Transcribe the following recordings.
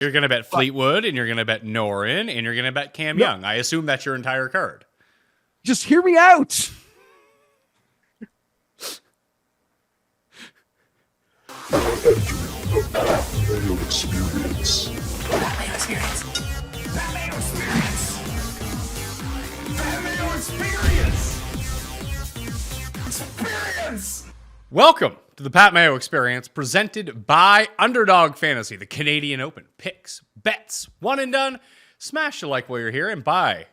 You're going to bet Fleetwood, and you're going to bet Norin, and you're going to bet Cam Young. I assume that's your entire card. Just hear me out. You're entering the Mayo Experience. Mayo Experience. Mayo Experience. Mayo Experience. Experience. Welcome to the Pat Mayo Experience, presented by Underdog Fantasy, the Canadian Open. Picks, bets, one and done. Smash the like while you're here, and by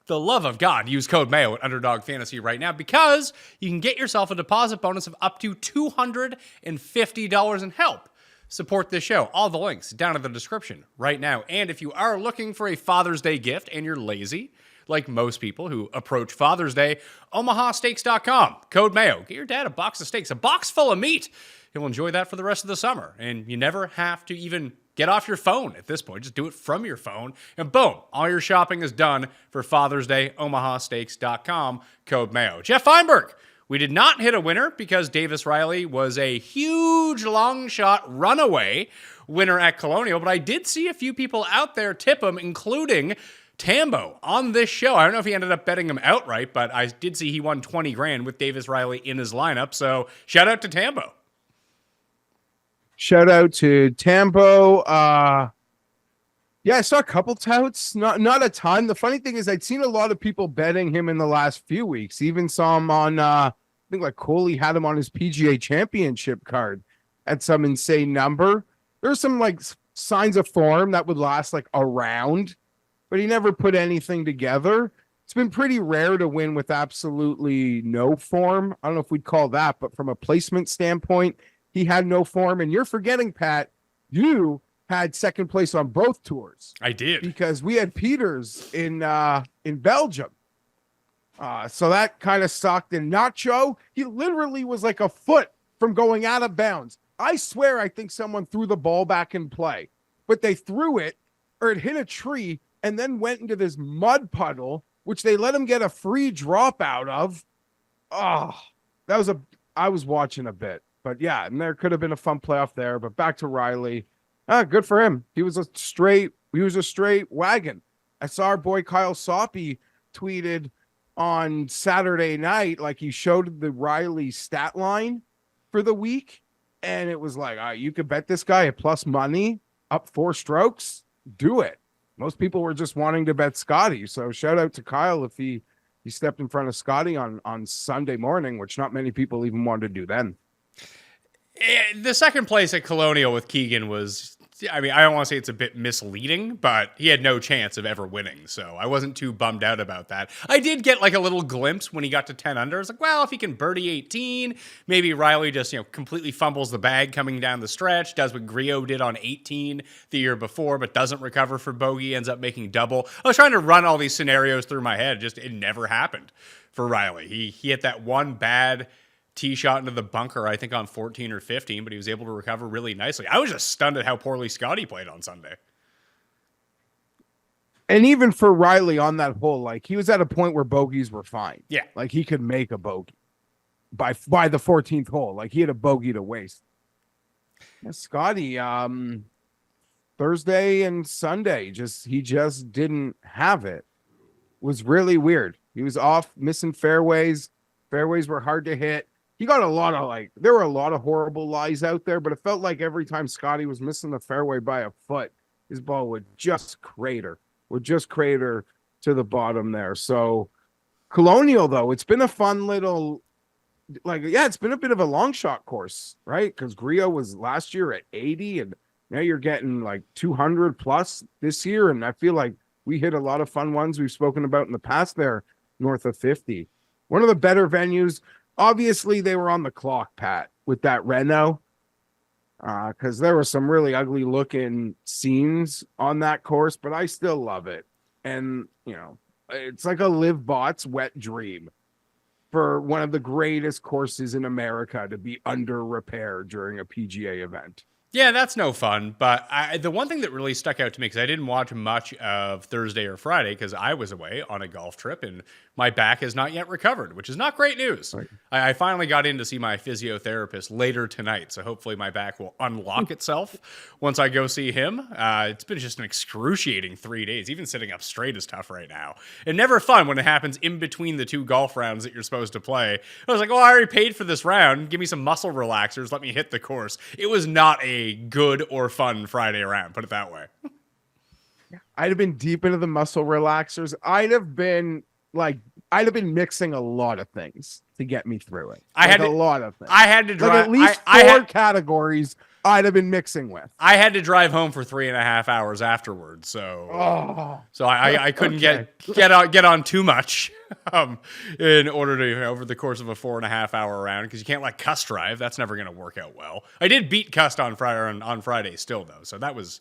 the love of God, use code Mayo at Underdog Fantasy right now, because you can get yourself a deposit bonus of up to $250 and help support this show. All the links down in the description right now. And if you are looking for a Father's Day gift and you're lazy, like most people who approach Father's Day, omahasteaks.com, code Mayo. Get your dad a box of steaks, a box full of meat. He'll enjoy that for the rest of the summer. And you never have to even get off your phone at this point. Just do it from your phone. And boom, all your shopping is done for Father's Day, omahasteaks.com, code Mayo. Geoff Fienberg, we did not hit a winner because Davis Riley was a huge long shot runaway winner at Colonial, but I did see a few people out there tip him, including Tambo on this show. I don't know if he ended up betting him outright, but I did see he won 20 grand with Davis Riley in his lineup. So shout out to Tambo. Shout out to Tambo. Yeah, I saw a couple touts, not a ton. The funny thing is I'd seen a lot of people betting him in the last few weeks. Even saw him on, I think like Coley had him on his PGA championship card at some insane number. There's some like signs of form that would last like a round, but he never put anything together. It's been pretty rare to win with absolutely no form. I don't know if we'd call that, but from a placement standpoint, he had no form. And you're forgetting, Pat, you had second place on both tours. I did. Because we had Peters in Belgium. So that kind of sucked. And Nacho, he literally was like a foot from going out of bounds. I swear I think someone threw the ball back in play, but they threw it or it hit a tree and then went into this mud puddle, which they let him get a free drop out of. Oh, I was watching a bit. But yeah, and there could have been a fun playoff there. But back to Riley. Good for him. He was a straight wagon. I saw our boy Kyle Soppy tweeted on Saturday night, like he showed the Riley stat line for the week. And it was like, you could bet this guy a plus money up 4 strokes. Do it. Most people were just wanting to bet Scotty. So shout out to Kyle if he stepped in front of Scotty on Sunday morning, which not many people even wanted to do then. The second place at Colonial with Keegan was, I mean, I don't want to say it's a bit misleading, but he had no chance of ever winning. So I wasn't too bummed out about that. I did get like a little glimpse when he got to 10 under. I was like, well, if he can birdie 18, maybe Riley just, completely fumbles the bag coming down the stretch, does what Griot did on 18 the year before, but doesn't recover for bogey, ends up making double. I was trying to run all these scenarios through my head. Just, it never happened for Riley. He hit that one bad tee shot into the bunker, I think on 14 or 15, but he was able to recover really nicely. I was just stunned at how poorly Scotty played on Sunday. And even for Riley on that hole, like he was at a point where bogeys were fine. Yeah. Like he could make a bogey by the 14th hole. Like he had a bogey to waste. Yeah, Scotty, Thursday and Sunday, he just didn't have it. It was really weird. He was off missing fairways. Fairways were hard to hit. He got there were a lot of horrible lies out there, but it felt like every time Scotty was missing the fairway by a foot, his ball would just crater to the bottom there. So Colonial, though, it's been a fun little, it's been a bit of a long shot course, right? Because Griot was last year at 80, and now you're getting like 200 plus this year. And I feel like we hit a lot of fun ones we've spoken about in the past there, north of 50. One of the better venues. Obviously, they were on the clock, Pat, with that Reno, because there were some really ugly looking scenes on that course, but I still love it. And, it's like a Liv Bots wet dream for one of the greatest courses in America to be under repair during a PGA event. Yeah, that's no fun. But the one thing that really stuck out to me, because I didn't watch much of Thursday or Friday because I was away on a golf trip and my back has not yet recovered, which is not great news. Right. I finally got in to see my physiotherapist later tonight, so hopefully my back will unlock itself once I go see him. It's been just an excruciating 3 days. Even sitting up straight is tough right now. And never fun when it happens in between the two golf rounds that you're supposed to play. I was like, oh, I already paid for this round. Give me some muscle relaxers. Let me hit the course. It was not a good or fun Friday round, put it that way. I'd have been deep into the muscle relaxers. I'd have been mixing a lot of things to get me through it. I had a lot of things. I had to drive. Like at least four categories I'd have been mixing with. I had to drive home for 3.5 hours afterwards, so I couldn't get on too much in order to over the course of a 4.5 hour round, because you can't let Cuss drive. That's never going to work out well. I did beat Cuss on Friday still though, so that was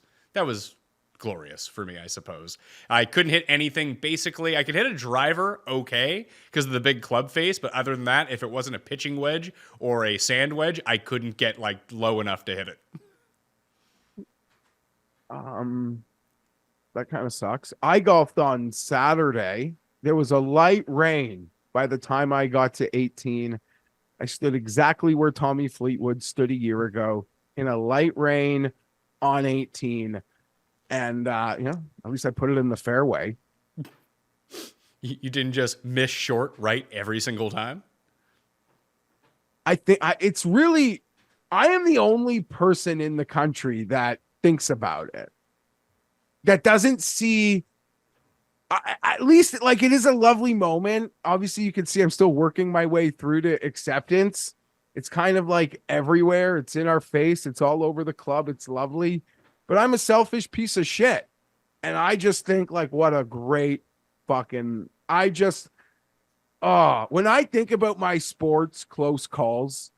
glorious for me, I suppose. I couldn't hit anything. Basically, I could hit a driver okay because of the big club face, but other than that, if it wasn't a pitching wedge or a sand wedge, I couldn't get like low enough to hit it. That kind of sucks. I golfed on Saturday. There was a light rain by the time I got to 18. I stood exactly where Tommy Fleetwood stood a year ago in a light rain on 18. And, at least I put it in the fairway. You didn't just miss short right every single time? I think it's really, I am the only person in the country that thinks about it, that doesn't see, at least like it is a lovely moment. Obviously, you can see I'm still working my way through to acceptance. It's kind of like everywhere. It's in our face. It's all over the club. It's lovely. But I'm a selfish piece of shit. And I just think like, what a great fucking, when I think about my sports close calls,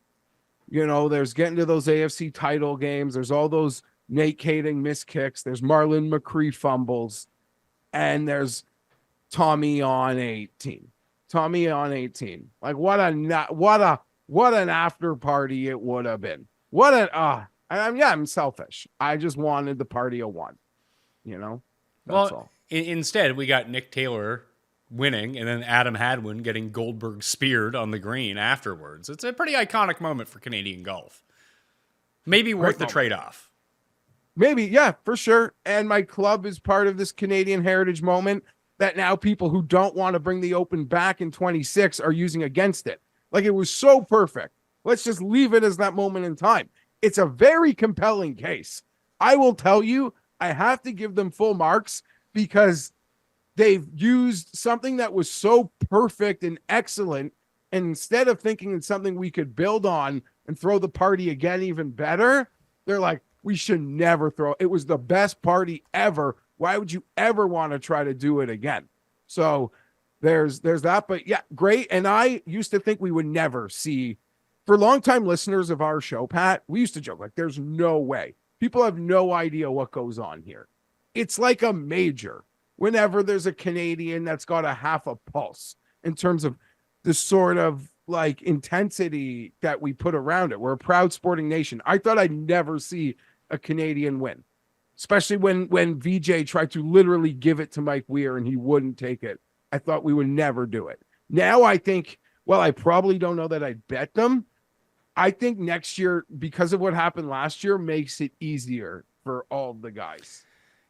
there's getting to those AFC title games. There's all those Nate Kading missed kicks. There's Marlon McCree fumbles. And there's Tommy on 18. Tommy on 18. Like what an after party it would have been. I'm selfish. I just wanted the party of one, That's all. Instead, we got Nick Taylor winning and then Adam Hadwin getting Goldberg speared on the green afterwards. It's a pretty iconic moment for Canadian golf. Maybe worth the trade-off. Maybe, yeah, for sure. And my club is part of this Canadian heritage moment that now people who don't want to bring the Open back in 26 are using against it. Like it was so perfect. Let's just leave it as that moment in time. It's a very compelling case. I will tell you, I have to give them full marks because they've used something that was so perfect and excellent. And instead of thinking it's something we could build on and throw the party again even better, they're like, we should never throw. It was the best party ever. Why would you ever want to try to do it again? So there's that. But yeah, great. And I used to think we would never see. For longtime listeners of our show, Pat, we used to joke, like, there's no way. People have no idea what goes on here. It's like a major whenever there's a Canadian that's got a half a pulse in terms of the sort of like intensity that we put around it. We're a proud sporting nation. I thought I'd never see a Canadian win, especially when VJ tried to literally give it to Mike Weir and he wouldn't take it. I thought we would never do it. Now I think, well, I probably don't know that I'd bet them. I think next year, because of what happened last year, makes it easier for all the guys.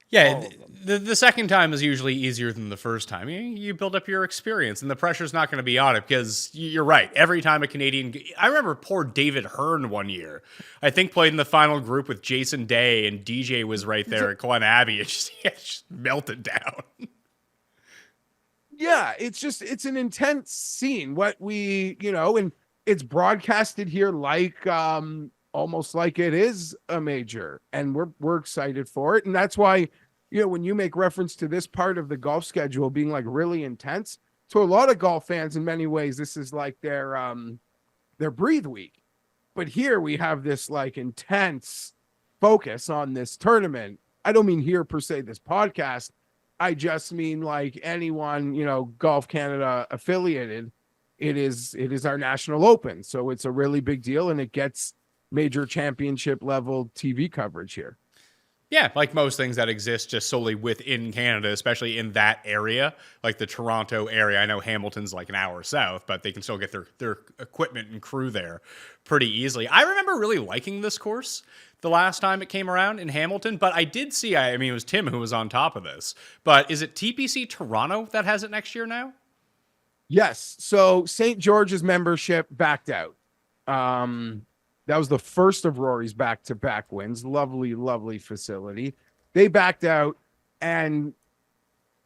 Yeah, the second time is usually easier than the first time. You build up your experience, and the pressure's not going to be on it because you're right. Every time a Canadian... I remember poor David Hearn one year. I think played in the final group with Jason Day, and DJ was right there at Glen Abbey. It just melted down. Yeah, it's an intense scene. And it's broadcasted here like almost like it is a major, and we're excited for it. And that's why, when you make reference to this part of the golf schedule being like really intense, to a lot of golf fans in many ways, this is like their breathe week. But here we have this like intense focus on this tournament. I don't mean here per se this podcast. I just mean like anyone, Golf Canada affiliated. It is our national open. So it's a really big deal, and it gets major championship level TV coverage here. Yeah, like most things that exist just solely within Canada, especially in that area, like the Toronto area. I know Hamilton's like an hour south, but they can still get their equipment and crew there pretty easily. I remember really liking this course the last time it came around in Hamilton, but I did see, I mean, it was Tim who was on top of this, but is it TPC Toronto that has it next year now? Yes. So St. George's membership backed out. That was the first of Rory's back-to-back wins. Lovely, lovely facility. They backed out, and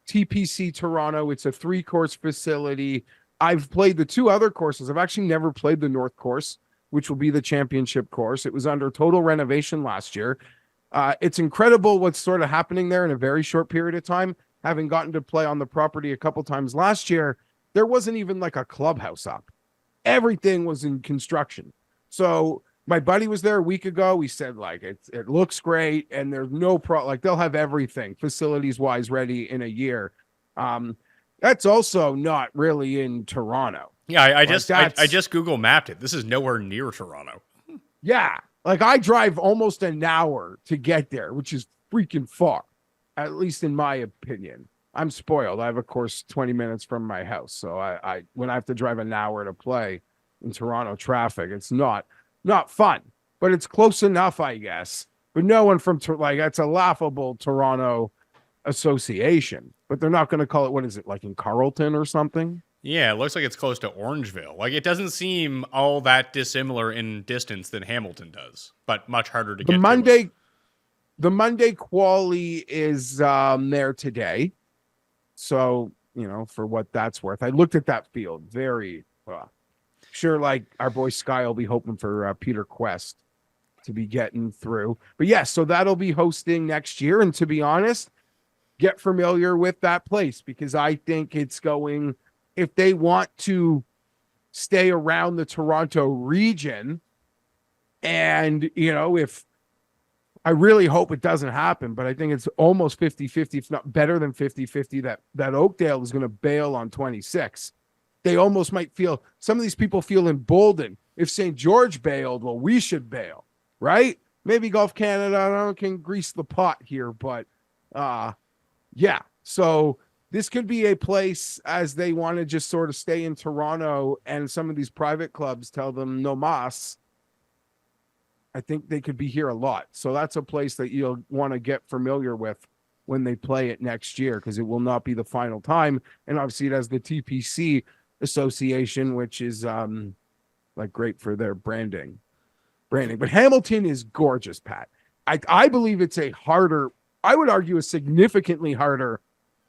TPC Toronto, it's a 3-course facility. I've played the 2 other courses. I've actually never played the North course, which will be the championship course. It was under total renovation last year. It's incredible what's sort of happening there in a very short period of time. Having gotten to play on the property a couple times last year, there wasn't even like a clubhouse up. Everything was in construction. So my buddy was there a week ago. He said, like, it looks great, and there's no problem. Like, they'll have everything facilities-wise ready in a year. That's also not really in Toronto. Yeah, I just Google mapped it. This is nowhere near Toronto. Yeah, like I drive almost an hour to get there, which is freaking far, at least in my opinion. I'm spoiled. I have a course 20 minutes from my house, so I when I have to drive an hour to play in Toronto traffic, it's not fun, but it's close enough, I guess. But no one from like that's a laughable Toronto association, but they're not going to call it, what is it, like in Carleton or something? Yeah, it looks like it's close to Orangeville. Like, it doesn't seem all that dissimilar in distance than Hamilton does, but much harder to get to. The Monday quali is there today. So, you know, for what that's worth, I looked at that field very well. Sure, like our boy Sky will be hoping for Peter Quest to be getting through. But yes, so that'll be hosting next year. And to be honest, get familiar with that place, because I think it's going, if they want to stay around the Toronto region, and, you know, if I really hope it doesn't happen, but I think it's almost 50-50, if not better than 50-50, that Oakdale is going to bail on 26. They almost might feel, some of these people feel emboldened. If St. George bailed, well, we should bail, right? Maybe Golf Canada, I don't know, can grease the pot here, but yeah. So this could be a place, as they want to just sort of stay in Toronto, and some of these private clubs tell them no mas. I think they could be here a lot. So that's a place that you'll want to get familiar with when they play it next year, because it will not be the final time. And obviously it has the TPC association, which is like great for their branding. But Hamilton is gorgeous, Pat. I believe it's a harder, I would argue a significantly harder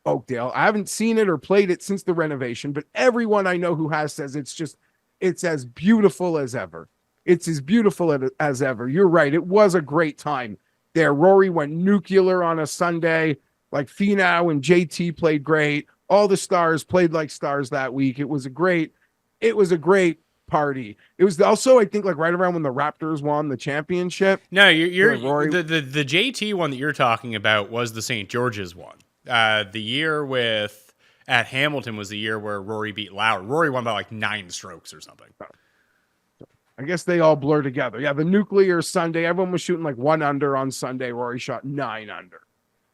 Oakdale. I haven't seen it or played it since the renovation, but everyone I know who has says it's as beautiful as ever. It's as beautiful as ever. You're right. It was a great time there. Rory went nuclear on a Sunday. Like Finau and JT played great. All the stars played like stars that week. It was a great party. It was also, I think, like right around when the Raptors won the championship. No, you're Rory, the JT one that you're talking about was the St. George's one. The year at Hamilton was the year where Rory beat Lowry. Rory won by like 9 strokes or something. I guess they all blur together. Yeah, the nuclear Sunday, everyone was shooting like 1 under on Sunday. Rory shot 9 under.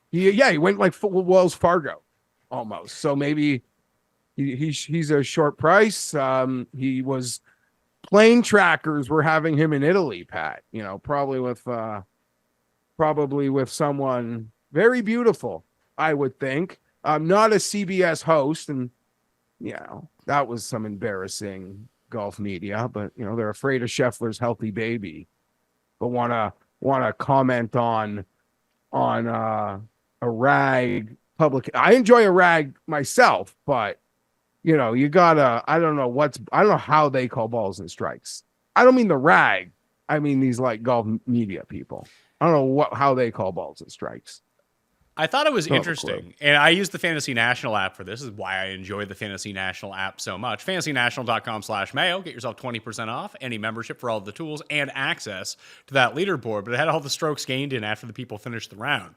He went like Wells Fargo almost. So maybe he's a short price. He was plane trackers were having him in Italy, Pat. You know, probably with someone very beautiful, I would think. Not a CBS host, and you know, that was some embarrassing golf media, but you know, they're afraid of Scheffler's healthy baby, but want to comment on a rag public. I enjoy a rag myself, but you know, you gotta, I don't know how they call balls and strikes. I don't mean the rag. I mean these like golf media people. I don't know how they call balls and strikes. I thought it was interesting, and I use the Fantasy National app for this. This is why I enjoy the Fantasy National app so much. FantasyNational.com/Mayo. Get yourself 20% off any membership for all of the tools and access to that leaderboard. But it had all the strokes gained in after the people finished the round.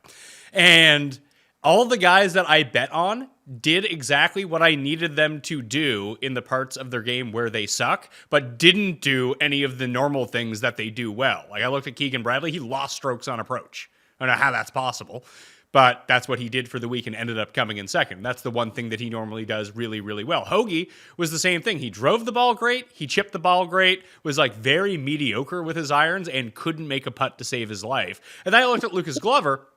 And all of the guys that I bet on did exactly what I needed them to do in the parts of their game where they suck, but didn't do any of the normal things that they do well. Like, I looked at Keegan Bradley, he lost strokes on approach. I don't know how that's possible, but that's what he did for the week and ended up coming in second. That's the one thing that he normally does really, really well. Hoagie was the same thing. He drove the ball great, he chipped the ball great, was like very mediocre with his irons, and couldn't make a putt to save his life. And then I looked at Lucas Glover.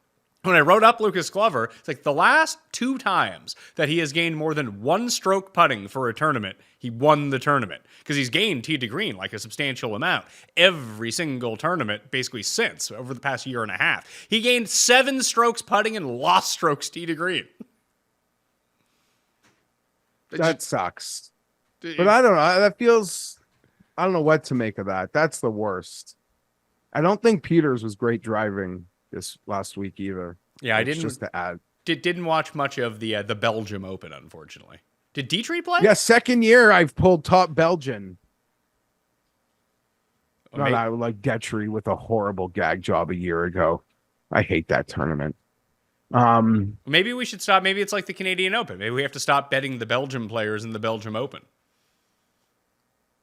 When I wrote up Lucas Glover, it's like the last 2 times that he has gained more than 1 stroke putting for a tournament, he won the tournament. Because he's gained tee to green like a substantial amount every single tournament basically since, over the past year and a half. He gained 7 strokes putting and lost strokes tee to green. That sucks. But I don't know. That feels, I don't know what to make of that. That's the worst. I don't think Peters was great driving this last week either. Yeah, I didn't. Just to add, didn't watch much of the Belgium Open, unfortunately. Did Dietrich play? yeah, second year I've pulled top Belgian. Oh, Not I like Detry with a horrible gag job a year ago. I hate that tournament. Maybe we should stop. Maybe it's like the Canadian Open. Maybe we have to stop betting the Belgium players in the Belgium Open.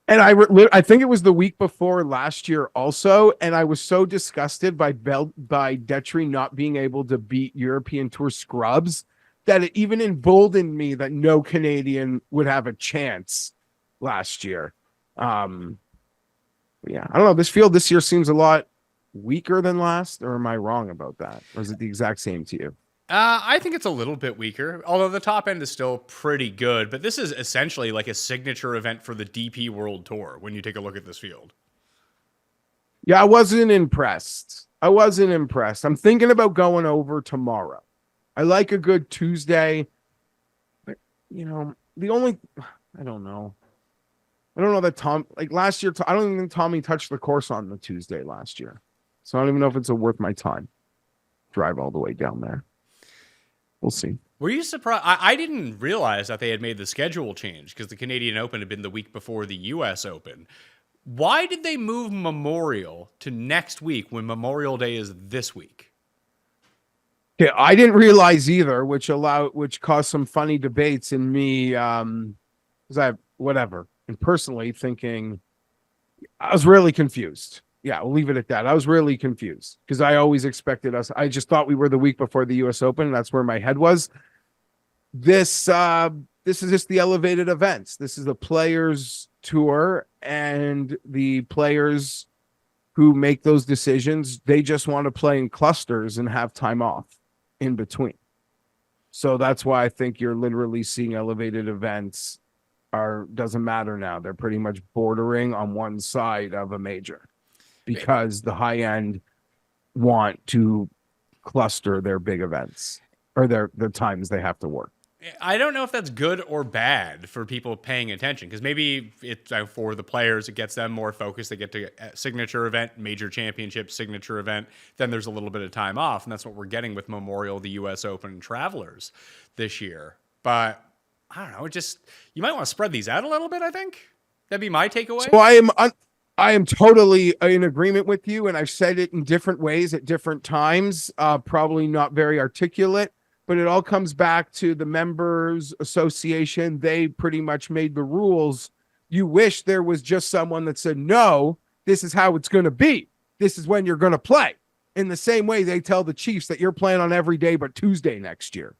And I think it was the week before last year also, and I was so disgusted by Detry not being able to beat European Tour scrubs that it even emboldened me that no Canadian would have a chance last year. Yeah, I don't know. This field this year seems a lot weaker than last, or am I wrong about that? Or is it the exact same to you? I think it's a little bit weaker, although the top end is still pretty good. But this is essentially like a signature event for the DP World Tour when you take a look at this field. Yeah, I wasn't impressed. I'm thinking about going over tomorrow. I like a good Tuesday. But, I don't know. I don't know that like last year, I don't even think Tommy touched the course on the Tuesday last year. So I don't even know if it's worth my time. Drive all the way down there. We'll see. Were you surprised? I didn't realize that they had made the schedule change because the Canadian Open had been the week before the U.S. Open. Why did they move Memorial to next week when Memorial Day is this week? Yeah, I didn't realize either, which caused some funny debates in me. Because and personally thinking, I was really confused. Yeah, we'll leave it at that. I was really confused because I always expected us. I just thought we were the week before the U.S. Open. And that's where my head was. This is just the elevated events. This is the Players Tour, and the players who make those decisions, they just want to play in clusters and have time off in between. So that's why I think you're literally seeing elevated events doesn't matter now. They're pretty much bordering on one side of a major, because the high end want to cluster their big events or their times they have to work. I don't know if that's good or bad for people paying attention, because maybe it's for the players, it gets them more focused. They get to a signature event, major championship, signature event. Then there's a little bit of time off, and that's what we're getting with Memorial, the U.S. Open, and Travelers this year. But I don't know, you might want to spread these out a little bit, I think. That'd be my takeaway. So I am totally in agreement with you, and I've said it in different ways at different times, probably not very articulate, but it all comes back to the members association. They pretty much made the rules. You wish there was just someone that said, no, this is how it's going to be. This is when you're going to play. In the same way they tell the Chiefs that you're playing on every day but Tuesday next year.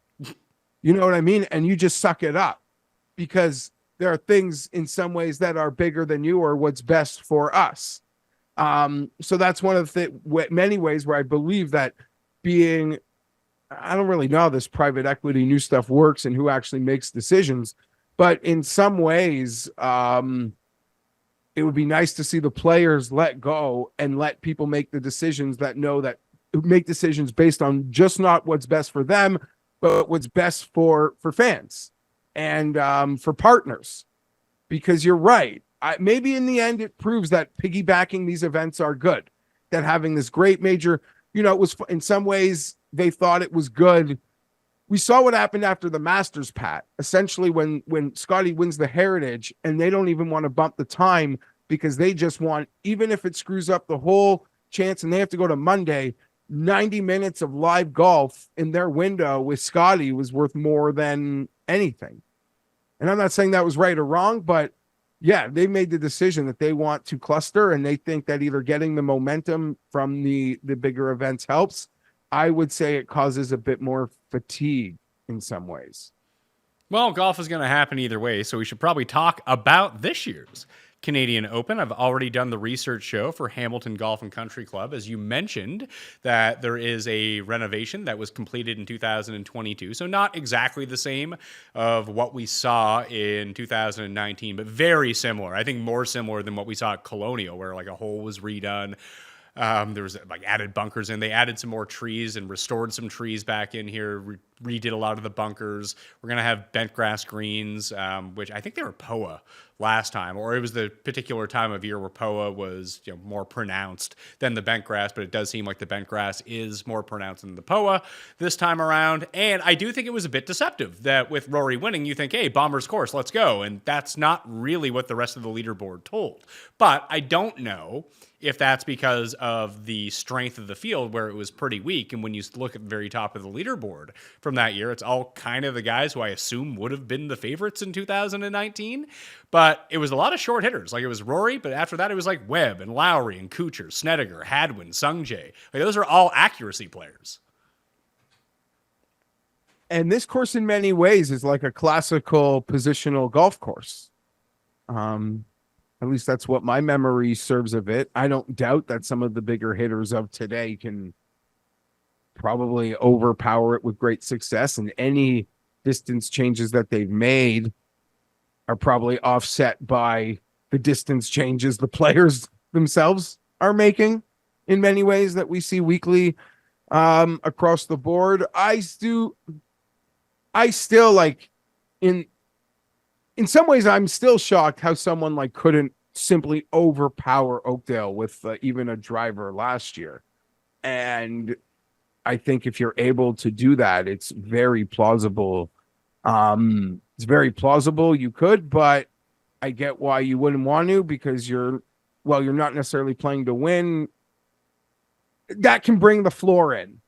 You know what I mean? And you just suck it up, because there are things in some ways that are bigger than you or what's best for us. So that's one of the many ways where I believe that I don't really know how this private equity new stuff works and who actually makes decisions, but in some ways, it would be nice to see the players let go and let people make the decisions make decisions based on just not what's best for them, but what's best for fans and for partners. Because you're right. Maybe in the end, it proves that piggybacking these events are good, that having this great major, it was in some ways they thought it was good. We saw what happened after the Masters, Pat, essentially when Scotty wins the Heritage, and they don't even want to bump the time because they just want, even if it screws up the whole chance and they have to go to Monday, 90 minutes of live golf in their window with Scotty was worth more than anything. And I'm not saying that was right or wrong, but yeah, they made the decision that they want to cluster, and they think that either getting the momentum from the bigger events helps. I would say it causes a bit more fatigue in some ways. Well, golf is going to happen either way, so we should probably talk about this year's Canadian Open. I've already done the research show for Hamilton Golf and Country Club. As you mentioned, that there is a renovation that was completed in 2022. So not exactly the same of what we saw in 2019, but very similar. I think more similar than what we saw at Colonial, where like a hole was redone. There was like added bunkers in. They added some more trees and restored some trees back in here, redid a lot of the bunkers. We're going to have bent grass greens, which I think they were POA last time, or it was the particular time of year where POA was more pronounced than the bent grass, but it does seem like the bent grass is more pronounced than the POA this time around. And I do think it was a bit deceptive that with Rory winning, you think, hey, Bomber's course, let's go. And that's not really what the rest of the leaderboard told. But I don't know if that's because of the strength of the field where it was pretty weak. And when you look at the very top of the leaderboard from that year, it's all kind of the guys who I assume would have been the favorites in 2019. But it was a lot of short hitters. Like it was Rory, but after that it was like Webb and Lowry and Kuchar, Snedeker, Hadwin, Sungjae. Like those are all accuracy players. And this course in many ways is like a classical positional golf course. At least that's what my memory serves of it. I don't doubt that some of the bigger hitters of today can probably overpower it with great success, and any distance changes that they've made are probably offset by the distance changes the players themselves are making in many ways that we see weekly across the board. I still like in some ways, I'm still shocked how someone like couldn't simply overpower Oakdale with even a driver last year. And I think if you're able to do that, it's very plausible. It's very plausible you could, but I get why you wouldn't want to, because you're not necessarily playing to win. That can bring the floor in.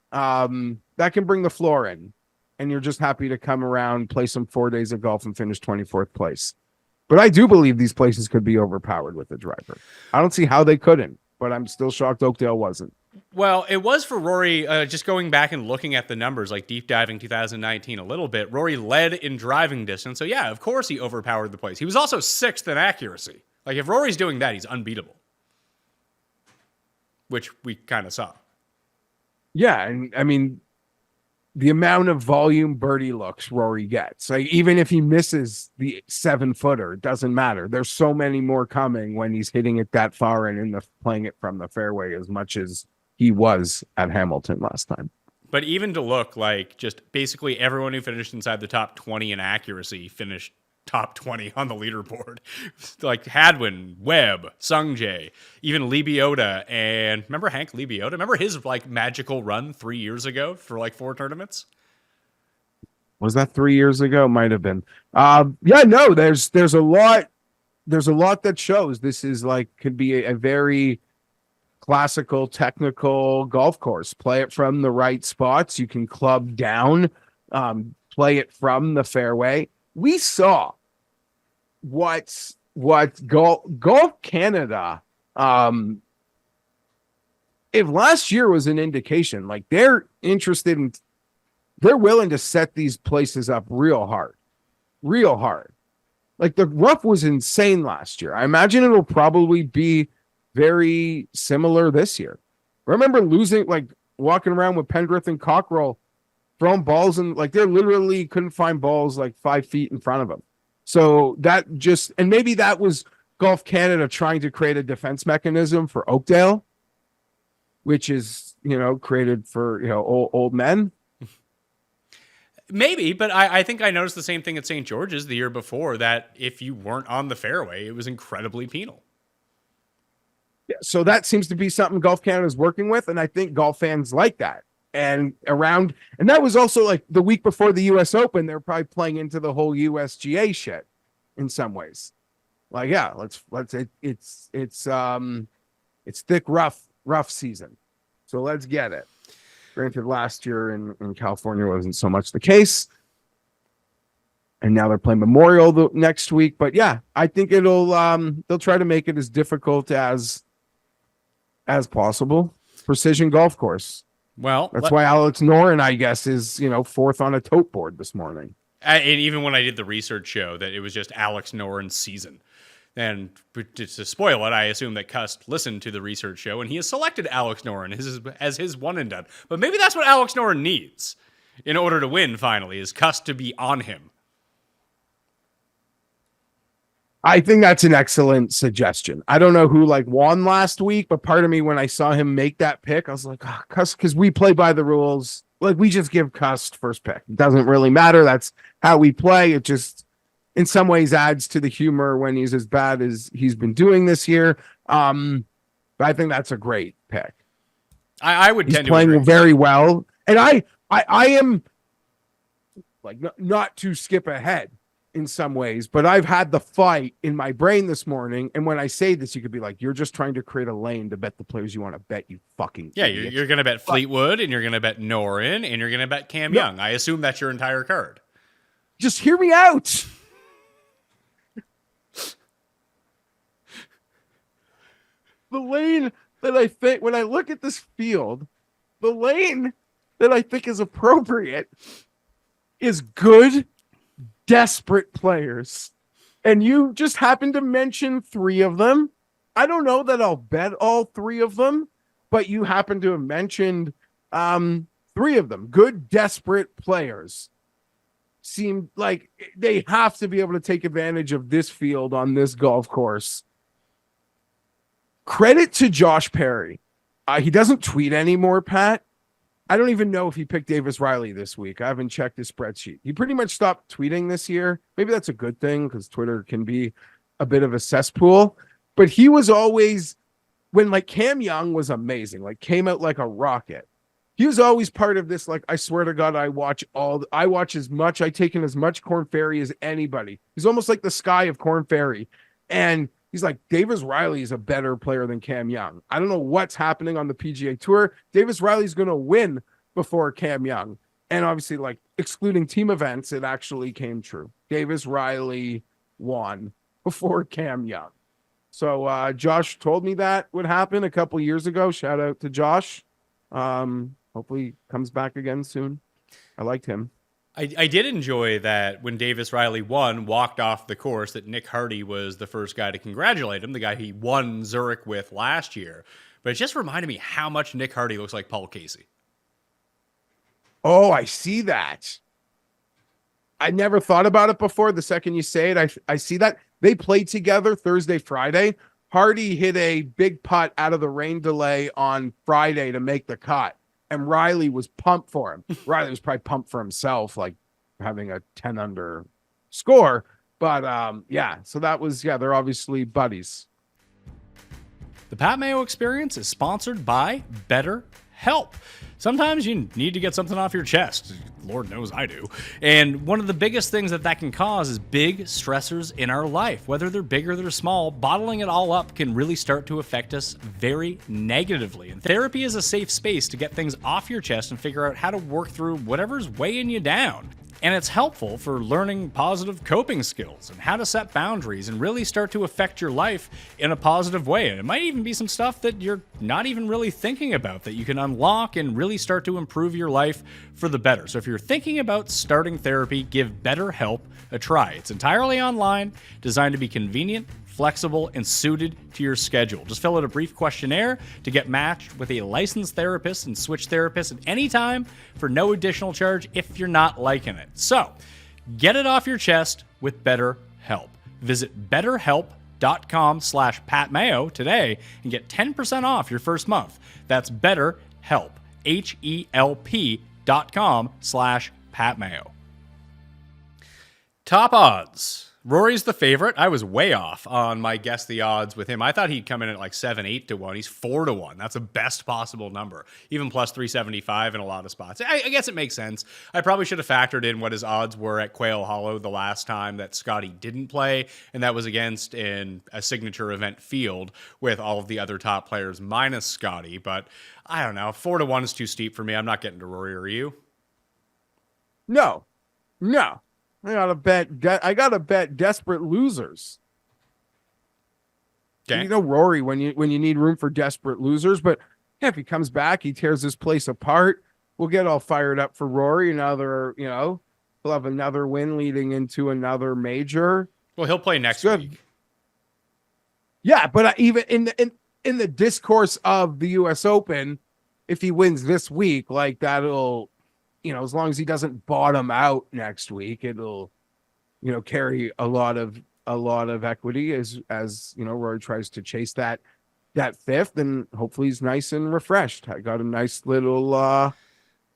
And you're just happy to come around, play some 4 days of golf, and finish 24th place. But I do believe these places could be overpowered with a driver. I don't see how they couldn't, but I'm still shocked Oakdale wasn't. Well, it was for Rory, just going back and looking at the numbers, like deep diving 2019 a little bit. Rory led in driving distance. So, yeah, of course he overpowered the place. He was also sixth in accuracy. Like, if Rory's doing that, he's unbeatable, which we kind of saw. Yeah, and I mean, the amount of volume birdie looks Rory gets, like even if he misses the 7-footer, it doesn't matter. There's so many more coming when he's hitting it that far and playing it from the fairway as much as he was at Hamilton last time. But even to look like just basically everyone who finished inside the top 20 in accuracy finished top 20 on the leaderboard. Like Hadwin, Webb, Sungjae, even Libiota, and remember Hank Libiota? Remember his like magical run 3 years ago for like 4 tournaments? Was that 3 years ago? Might have been. Yeah, no, there's a lot that shows this is like could be a very classical technical golf course. Play it from the right spots. You can club down, play it from the fairway. We saw what Golf Canada, if last year was an indication, like they're willing to set these places up real hard. Like the rough was insane last year. I imagine it'll probably be very similar this year. I remember walking around with Pendrith and Cockrell throwing balls, and like they literally couldn't find balls like 5 feet in front of them. So and maybe that was Golf Canada trying to create a defense mechanism for Oakdale, which is, created for, old men. Maybe, but I think I noticed the same thing at St. George's the year before, that if you weren't on the fairway, it was incredibly penal. Yeah, so that seems to be something Golf Canada is working with, and I think golf fans like that. And that was also like the week before the U.S. Open. They're probably playing into the whole USGA shit in some ways. Like, yeah, it's thick, rough season. So let's get it. Granted, last year in California wasn't so much the case. And now they're playing Memorial next week. But yeah, I think they'll try to make it as difficult as possible. Precision golf course. Well, That's why Alex Noren, I guess, is, fourth on a tote board this morning. and even when I did the research show that it was just Alex Noren's season. And just to spoil it, I assume that Cust listened to the research show and he has selected Alex Noren as his one and done. But maybe that's what Alex Noren needs in order to win finally, is Cust to be on him. I think that's an excellent suggestion. I don't know who won last week, but part of me, when I saw him make that pick, I was like, Cust, because we play by the rules. We just give Cust first pick. It doesn't really matter. That's how we play. It just, in some ways, adds to the humor when he's as bad as he's been doing this year. But I think that's a great pick. I would He's tend to playing agree. very well. And I am not to skip ahead in some ways, but I've had the fight in my brain this morning. And when I say this, you could be like, you're just trying to create a lane to bet the players you want to bet, you fucking Yeah, idiot. you're going to bet Fleetwood, and you're going to bet Noren, and you're going to bet Cam Young. I assume that's your entire card. Just hear me out. The lane that I think, when I look at this field, the lane that I think is appropriate is good, desperate players. And you just happen to mention three of them. I don't know that I'll bet all three of them, but you happen to have mentioned three of them. Good, desperate players. Seem like they have to be able to take advantage of this field on this golf course. Credit to Josh Perry. He doesn't tweet anymore, Pat. I don't even know if he picked Davis Riley this week. I haven't checked his spreadsheet. He pretty much stopped tweeting this year. Maybe that's a good thing because Twitter can be a bit of a cesspool. But he was always, when Cam Young was amazing, came out like a rocket. He was always part of this. I swear to God, I watch as much. I take in as much Korn Ferry as anybody. He's almost like the sky of Korn Ferry. And he's like, Davis Riley is a better player than Cam Young. I don't know what's happening on the PGA Tour. Davis Riley's going to win before Cam Young. And obviously, excluding team events, it actually came true. Davis Riley won before Cam Young. So Josh told me that would happen a couple years ago. Shout out to Josh. Hopefully he comes back again soon. I liked him. I did enjoy that when Davis Riley walked off the course, that Nick Hardy was the first guy to congratulate him, the guy he won Zurich with last year. But it just reminded me how much Nick Hardy looks like Paul Casey. Oh, I see that. I never thought about it before. The second you say it, I see that. They played together Thursday, Friday. Hardy hit a big putt out of the rain delay on Friday to make the cut. And Riley was pumped for him. Riley was probably pumped for himself, having a 10 under score. But so that was, they're obviously buddies. The Pat Mayo Experience is sponsored by BetterHelp. Sometimes you need to get something off your chest. Lord knows I do. And one of the biggest things that can cause is big stressors in our life. Whether they're big or they're small, bottling it all up can really start to affect us very negatively. And therapy is a safe space to get things off your chest and figure out how to work through whatever's weighing you down. And it's helpful for learning positive coping skills and how to set boundaries and really start to affect your life in a positive way. And it might even be some stuff that you're not even really thinking about that you can unlock and really start to improve your life for the better. So if you're thinking about starting therapy, give BetterHelp a try. It's entirely online, designed to be convenient, flexible, and suited to your schedule. Just fill out a brief questionnaire to get matched with a licensed therapist and switch therapists at any time for no additional charge if you're not liking it. So, get it off your chest with BetterHelp. Visit betterhelp.com/PatMayo today and get 10% off your first month. That's BetterHelp, HELP.com/PatMayo. Top odds Rory's the favorite. I was way off on my guess the odds with him. I thought he'd come in at like 7-8 to 1. He's 4 to 1. That's the best possible number. Even plus 375 in a lot of spots. I guess it makes sense. I probably should have factored in what his odds were at Quail Hollow the last time that Scotty didn't play, and that was against in a signature event field with all of the other top players minus Scotty. But I don't know. 4 to 1 is too steep for me. I'm not getting to Rory. Are you? No. I gotta bet desperate losers. Okay. You know Rory when you need room for desperate losers, but yeah, if he comes back, he tears this place apart. We'll get all fired up for Rory. He'll have another win leading into another major. Well, he'll play next week. Yeah, but even in the discourse of the U.S. Open, if he wins this week, like that'll. As long as he doesn't bottom out next week, it'll, carry a lot of equity as Rory tries to chase that fifth, and hopefully he's nice and refreshed. I got a nice little R&R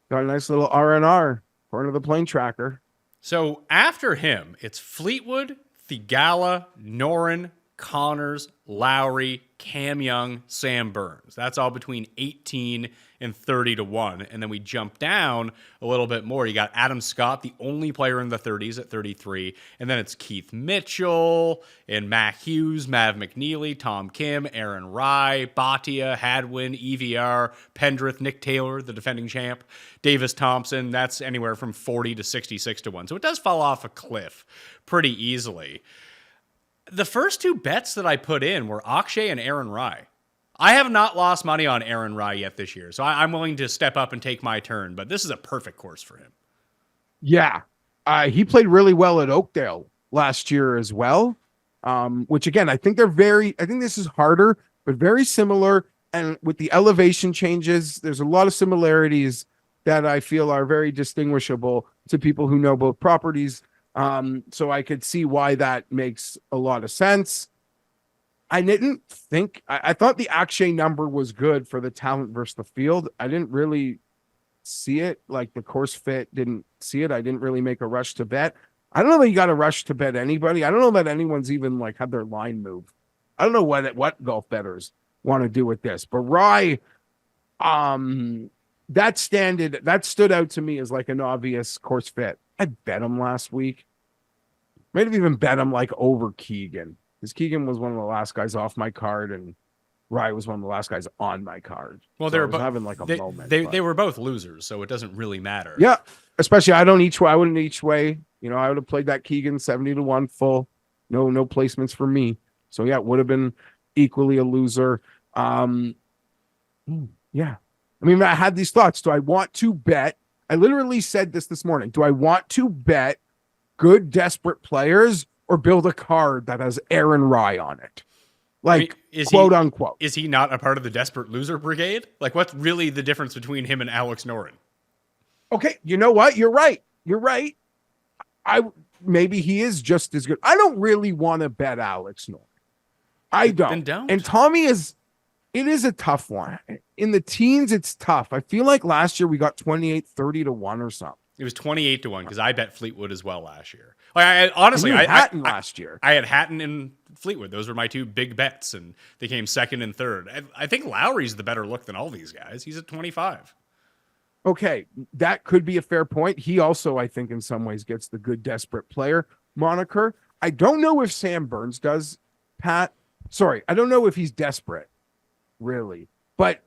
according to the plane tracker. So after him, it's Fleetwood, Theegala, Noren, Connors, Lowry, Cam Young, Sam Burns. That's all between 18 and 30 to 1. And then we jump down a little bit more. You got Adam Scott, the only player in the 30s at 33. And then it's Keith Mitchell and Matt Hughes, Mav McNeely, Tom Kim, Aaron Rye, Bhatia, Hadwin, EVR, Pendrith, Nick Taylor, the defending champ, Davis Thompson. That's anywhere from 40 to 66 to 1. So it does fall off a cliff pretty easily. The first two bets that I put in were Akshay and Aaron Rye. I have not lost money on Aaron Rye yet this year, so I'm willing to step up and take my turn, but this is a perfect course for him. Yeah. He played really well at Oakdale last year as well, which again, I think this is harder, but very similar. And with the elevation changes, there's a lot of similarities that I feel are very distinguishable to people who know both properties. So I could see why that makes a lot of sense. I thought the Akshay number was good for the talent versus the field. I didn't really see it. Like the course fit didn't see it. I didn't really make a rush to bet. I don't know that you got to rush to bet anybody. I don't know that anyone's even like had their line move. I don't know what golf bettors want to do with this, but Rye, that stood out to me as like an obvious course fit. I bet him last week. Might have even bet him like over Keegan, because Keegan was one of the last guys off my card, and Rye was one of the last guys on my card. Well, so they were having like a moment. They were both losers, so it doesn't really matter. Yeah, especially I wouldn't each way. I would have played that Keegan 70 to 1 full. No placements for me. So yeah, it would have been equally a loser. Yeah. I mean, I had these thoughts. Do I want to bet? I literally said this morning. Do I want to bet good desperate players or build a card that has Aaron Rye on it? Like, quote unquote. Is he not a part of the desperate loser brigade? Like, what's really the difference between him and Alex Noren? Okay, you know what? You're right. Maybe he is just as good. I don't really want to bet Alex Noren. I don't. Then don't. And Tommy it is a tough one. In the teens, it's tough. I feel like last year we got 28, 30 to 1 or something. It was 28 to 1 because I bet Fleetwood as well last year. Like, honestly, last year. I had Hatton and Fleetwood. Those were my two big bets, and they came second and third. I think Lowry's the better look than all these guys. He's at 25. Okay, that could be a fair point. He also, I think, in some ways gets the good desperate player moniker. I don't know if Sam Burns does, Pat. Sorry, I don't know if he's desperate, really. But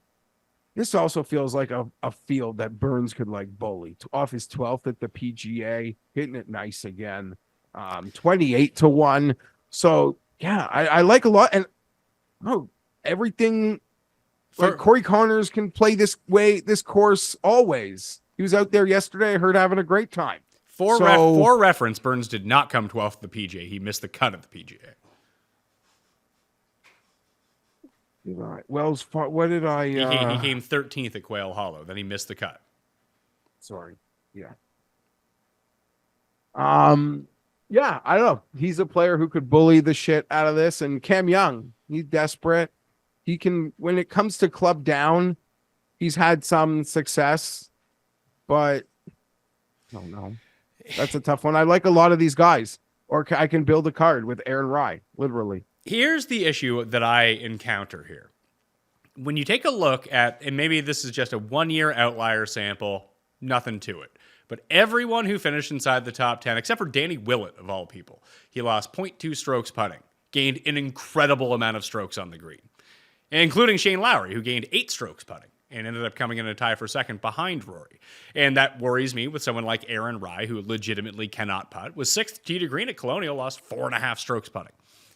this also feels like a field that Burns could like bully. Off his 12th at the PGA, hitting it nice again. 28 to 1. So yeah, I like a lot. And everything. Like Corey Connors can play this course always. He was out there yesterday. I heard having a great time. For reference, Burns did not come 12th at the PGA. He missed the cut at the PGA. Right. Wells, what did I? He came 13th at Quail Hollow. Then he missed the cut. Sorry. Yeah. Yeah. I don't know. He's a player who could bully the shit out of this. And Cam Young, he's desperate. He can. When it comes to club down, he's had some success, but I don't know. That's a tough one. I like a lot of these guys. or I can build a card with Aaron Rye, literally. Here's the issue that I encounter here. When you take a look at, and maybe this is just a 1 year outlier sample, nothing to it. But everyone who finished inside the top 10, except for Danny Willett of all people, he lost 0.2 strokes putting, gained an incredible amount of strokes on the green, including Shane Lowry, who gained 8 strokes putting and ended up coming in a tie for second behind Rory. And that worries me with someone like Aaron Rye, who legitimately cannot putt, was 6th tee to green at Colonial, lost 4.5 strokes putting.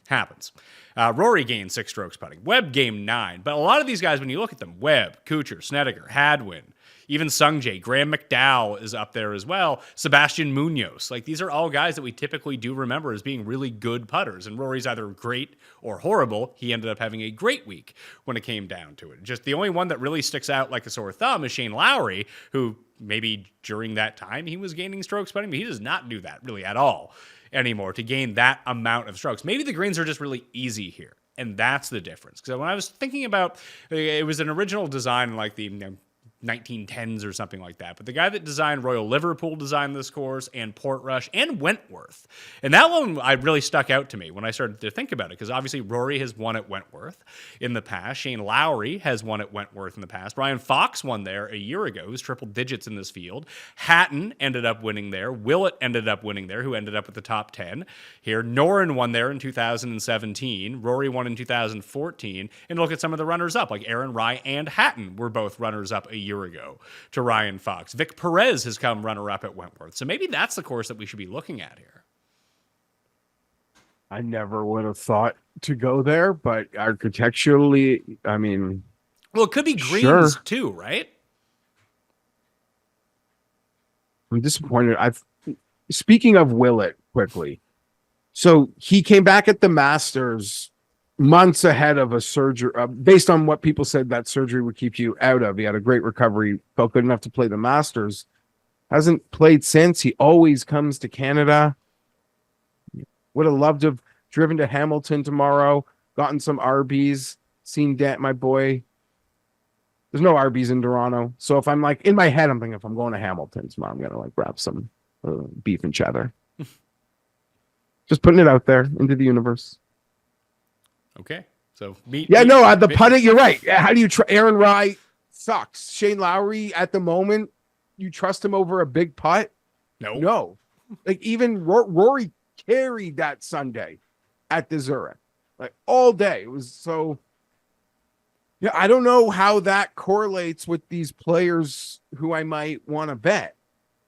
Happens. Rory gained 6 strokes putting. Webb gained 9. But a lot of these guys, when you look at them, Webb, Kuchar, Snedeker, Hadwin, even Sungjae, Graham McDowell is up there as well, Sebastian Munoz. Like, these are all guys that we typically do remember as being really good putters. And Rory's either great or horrible. He ended up having a great week when it came down to it. Just the only one that really sticks out like a sore thumb is Shane Lowry, who maybe during that time he was gaining strokes putting, but he does not do that really at all anymore to gain that amount of strokes. Maybe the greens are just really easy here, and that's the difference. Because when I was thinking about, it was an original design like the 1910s or something like that. But the guy that designed Royal Liverpool designed this course, and Portrush, and Wentworth. And that one I really stuck out to me when I started to think about it, because obviously Rory has won at Wentworth in the past. Shane Lowry has won at Wentworth in the past. Brian Fox won there a year ago, who's triple digits in this field. Hatton ended up winning there. Willett ended up winning there, who ended up at the top 10 here. Noren won there in 2017. Rory won in 2014. And look at some of the runners-up, like Aaron Rye and Hatton were both runners-up a year ago to Ryan Fox. Vic Perez has come runner-up at Wentworth. So maybe that's the course that we should be looking at here. I never would have thought to go there, but architecturally, I mean... Well, it could be greens sure. too, right? I'm disappointed. Speaking of Willett, quickly. So he came back at the Masters months ahead of a surgery, based on what people said that surgery would keep you out of. He had a great recovery, felt good enough to play the Masters. Hasn't played since. He always comes to Canada. Would have loved to have driven to Hamilton tomorrow, gotten some Arby's, seen my boy. There's no Arby's in Toronto. So if I'm like, in my head, I'm thinking if I'm going to Hamilton tomorrow, I'm going to like grab some beef and cheddar. Just putting it out there into the universe. Okay. So the putting, you're right. How do you try? Aaron Rye sucks. Shane Lowry at the moment, you trust him over a big putt? No. Like even Rory carried that Sunday at the Zurich, like all day. It was so. Yeah, I don't know how that correlates with these players who I might want to bet.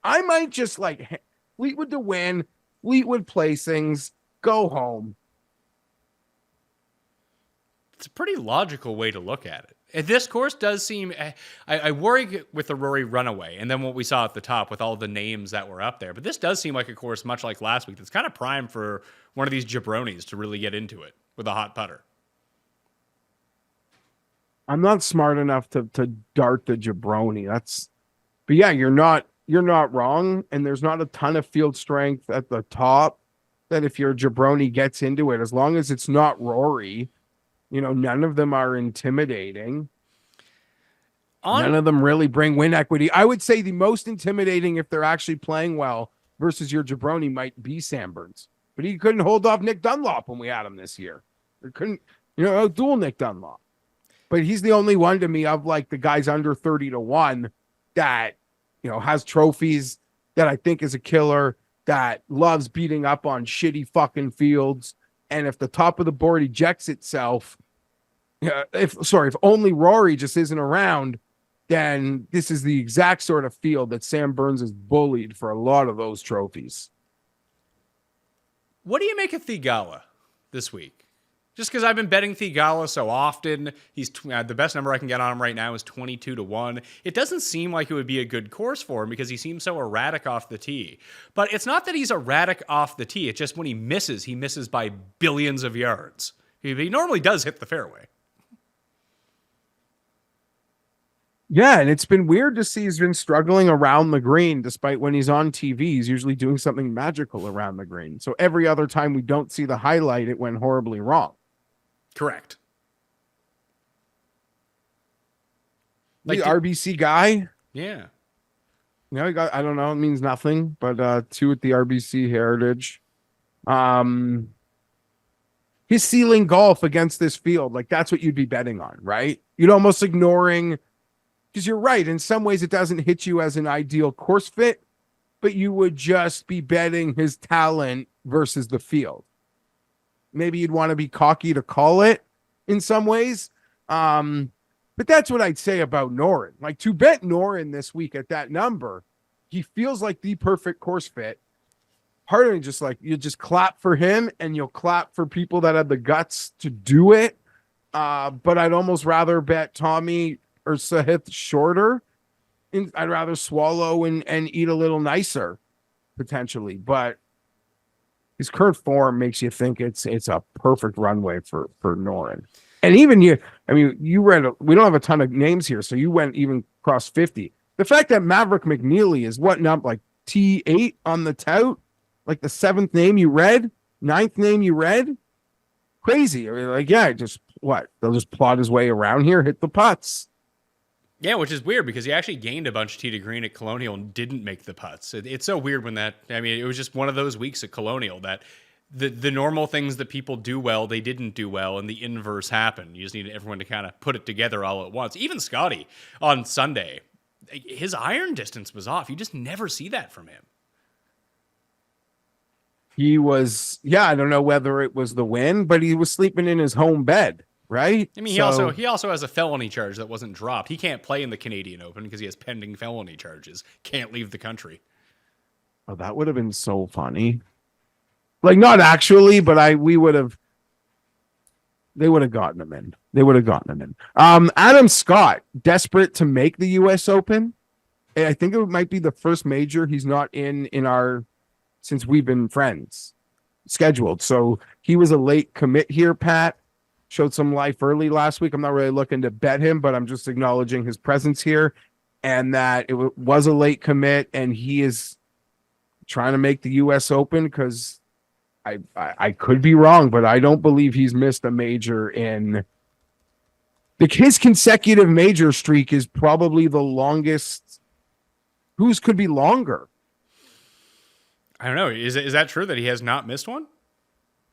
I might just like Fleetwood to win, Fleetwood placings, go home. It's a pretty logical way to look at it. This course does seem... I worry with the Rory runaway and then what we saw at the top with all the names that were up there. But this does seem like a course, much like last week, that's kind of primed for one of these jabronis to really get into it with a hot putter. I'm not smart enough to dart the jabroni. But yeah, you're not wrong. And there's not a ton of field strength at the top that if your jabroni gets into it, as long as it's not Rory... none of them are intimidating. None of them really bring win equity. I would say the most intimidating, if they're actually playing well versus your jabroni, might be Sam Burns. But he couldn't hold off Nick Dunlop when we had him this year. Or couldn't, duel Nick Dunlop. But he's the only one to me of like the guys under 30-1 that, has trophies, that I think is a killer, that loves beating up on shitty fucking fields. And if the top of the board ejects itself, if only Rory just isn't around, then this is the exact sort of field that Sam Burns has bullied for a lot of those trophies. What do you make of Thigala this week? Just because I've been betting Thigala so often, he's the best number I can get on him right now is 22-1. It doesn't seem like it would be a good course for him because he seems so erratic off the tee. But it's not that he's erratic off the tee. It's just when he misses by billions of yards. He normally does hit the fairway. Yeah, and it's been weird to see he's been struggling around the green, despite when he's on TV, he's usually doing something magical around the green. So every other time we don't see the highlight, it went horribly wrong. Correct. The RBC guy? Yeah. He got, I don't know, it means nothing, but 2 at the RBC Heritage. His ceiling golf against this field, like that's what you'd be betting on, right? You'd almost ignoring, because you're right. In some ways, it doesn't hit you as an ideal course fit, but you would just be betting his talent versus the field. Maybe you'd want to be cocky to call it in some ways. But that's what I'd say about Noren. Like to bet Noren this week at that number, he feels like the perfect course fit. Part of me just like you just clap for him and you'll clap for people that have the guts to do it. But I'd almost rather bet Tommy or Sahith shorter. I'd rather swallow and eat a little nicer potentially. But his current form makes you think it's a perfect runway for Noren. And even we don't have a ton of names here, so you went even across 50. The fact that Maverick McNeely is what number, like T8 on the tout, like the 7th name you read, 9th name you read, crazy. I mean, like, yeah, they'll just plot his way around here, hit the putts. Yeah, which is weird because he actually gained a bunch of tee to green at Colonial and didn't make the putts. It's so weird when it was just one of those weeks at Colonial that the normal things that people do well, they didn't do well, and the inverse happened. You just need everyone to kind of put it together all at once. Even Scotty on Sunday, his iron distance was off. You just never see that from him. He was, I don't know whether it was the win, but he was sleeping in his home bed, right? I mean, he also has a felony charge that wasn't dropped. He can't play in the Canadian Open because he has pending felony charges. Can't leave the country. Oh, that would have been so funny. Like, not actually, but they would have gotten him in. Adam Scott, desperate to make the U.S. Open. I think it might be the first major he's not in our, since we've been friends, scheduled. So he was a late commit here, Pat. Showed some life early last week. I'm not really looking to bet him, but I'm just acknowledging his presence here and that it was a late commit, and he is trying to make the U.S. Open because I could be wrong, but I don't believe he's missed a major in his consecutive major streak is probably the longest. Whose could be longer? I don't know. Is that true that he has not missed one?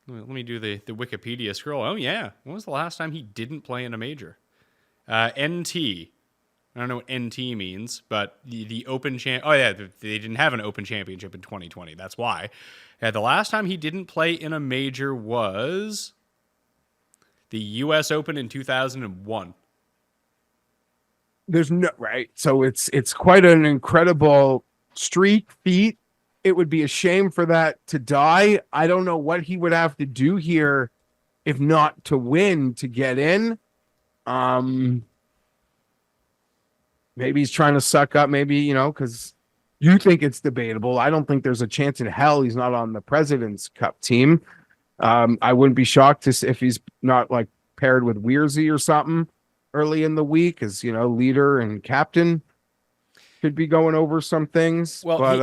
Let me do the Wikipedia scroll. Oh, yeah. When was the last time he didn't play in a major? NT. I don't know what NT means, but the Open Champ. Oh, yeah. They didn't have an Open Championship in 2020. That's why. The last time he didn't play in a major was the U.S. Open in 2001. There's no, right. So it's quite an incredible streak feat. It would be a shame for that to die. I don't know what he would have to do here if not to win to get in. Maybe he's trying to suck up, maybe, because you think it's debatable. I don't think there's a chance in hell he's not on the President's Cup team. I wouldn't be shocked if he's not like paired with Weirzy or something early in the week as, leader and captain. Could be going over some things. Well, but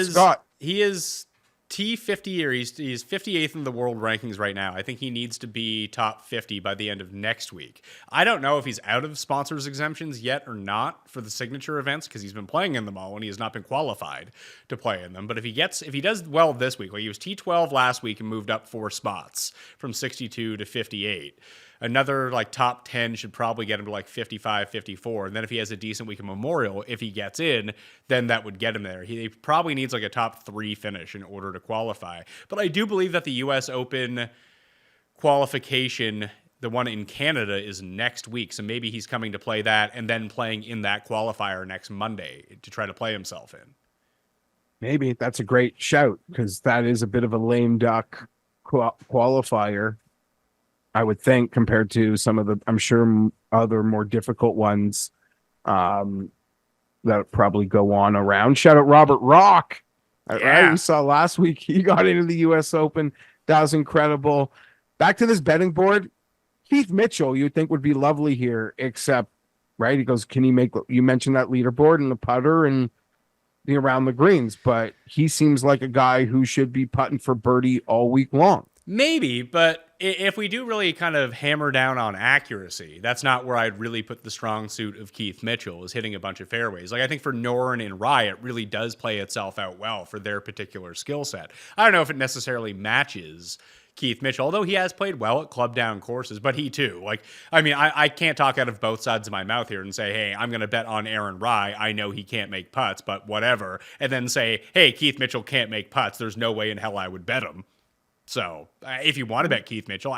Scott. He is T50 or he's 58th in the world rankings right now. I think he needs to be top 50 by the end of next week. I don't know if he's out of sponsors exemptions yet or not for the signature events because he's been playing in them all and he has not been qualified to play in them. But if he does well this week, he was T12 last week and moved up 4 spots from 62 to 58. Another top 10 should probably get him to 55, 54. And then if he has a decent week of Memorial, if he gets in, then that would get him there. He probably needs a top 3 finish in order to qualify. But I do believe that the U.S. Open qualification, the one in Canada, is next week. So maybe he's coming to play that and then playing in that qualifier next Monday to try to play himself in. Maybe that's a great shout because that is a bit of a lame duck qualifier, I would think, compared to some of the, I'm sure, other more difficult ones that probably go on around. Shout out Robert Rock. Yeah. We saw last week he got into the U.S. Open. That was incredible. Back to this betting board. Keith Mitchell, you'd think would be lovely here, except, right? He goes, can he make, you mentioned that leaderboard and the putter and the around the greens, but he seems like a guy who should be putting for birdie all week long. Maybe, but if we do really kind of hammer down on accuracy, that's not where I'd really put the strong suit of Keith Mitchell, is hitting a bunch of fairways. Like, I think for Noren and Rye, it really does play itself out well for their particular skill set. I don't know if it necessarily matches Keith Mitchell, although he has played well at club down courses, but he too. Like, I mean, I can't talk out of both sides of my mouth here and say, hey, I'm going to bet on Aaron Rye. I know he can't make putts, but whatever. And then say, hey, Keith Mitchell can't make putts. There's no way in hell I would bet him. So if you want to bet Keith Mitchell,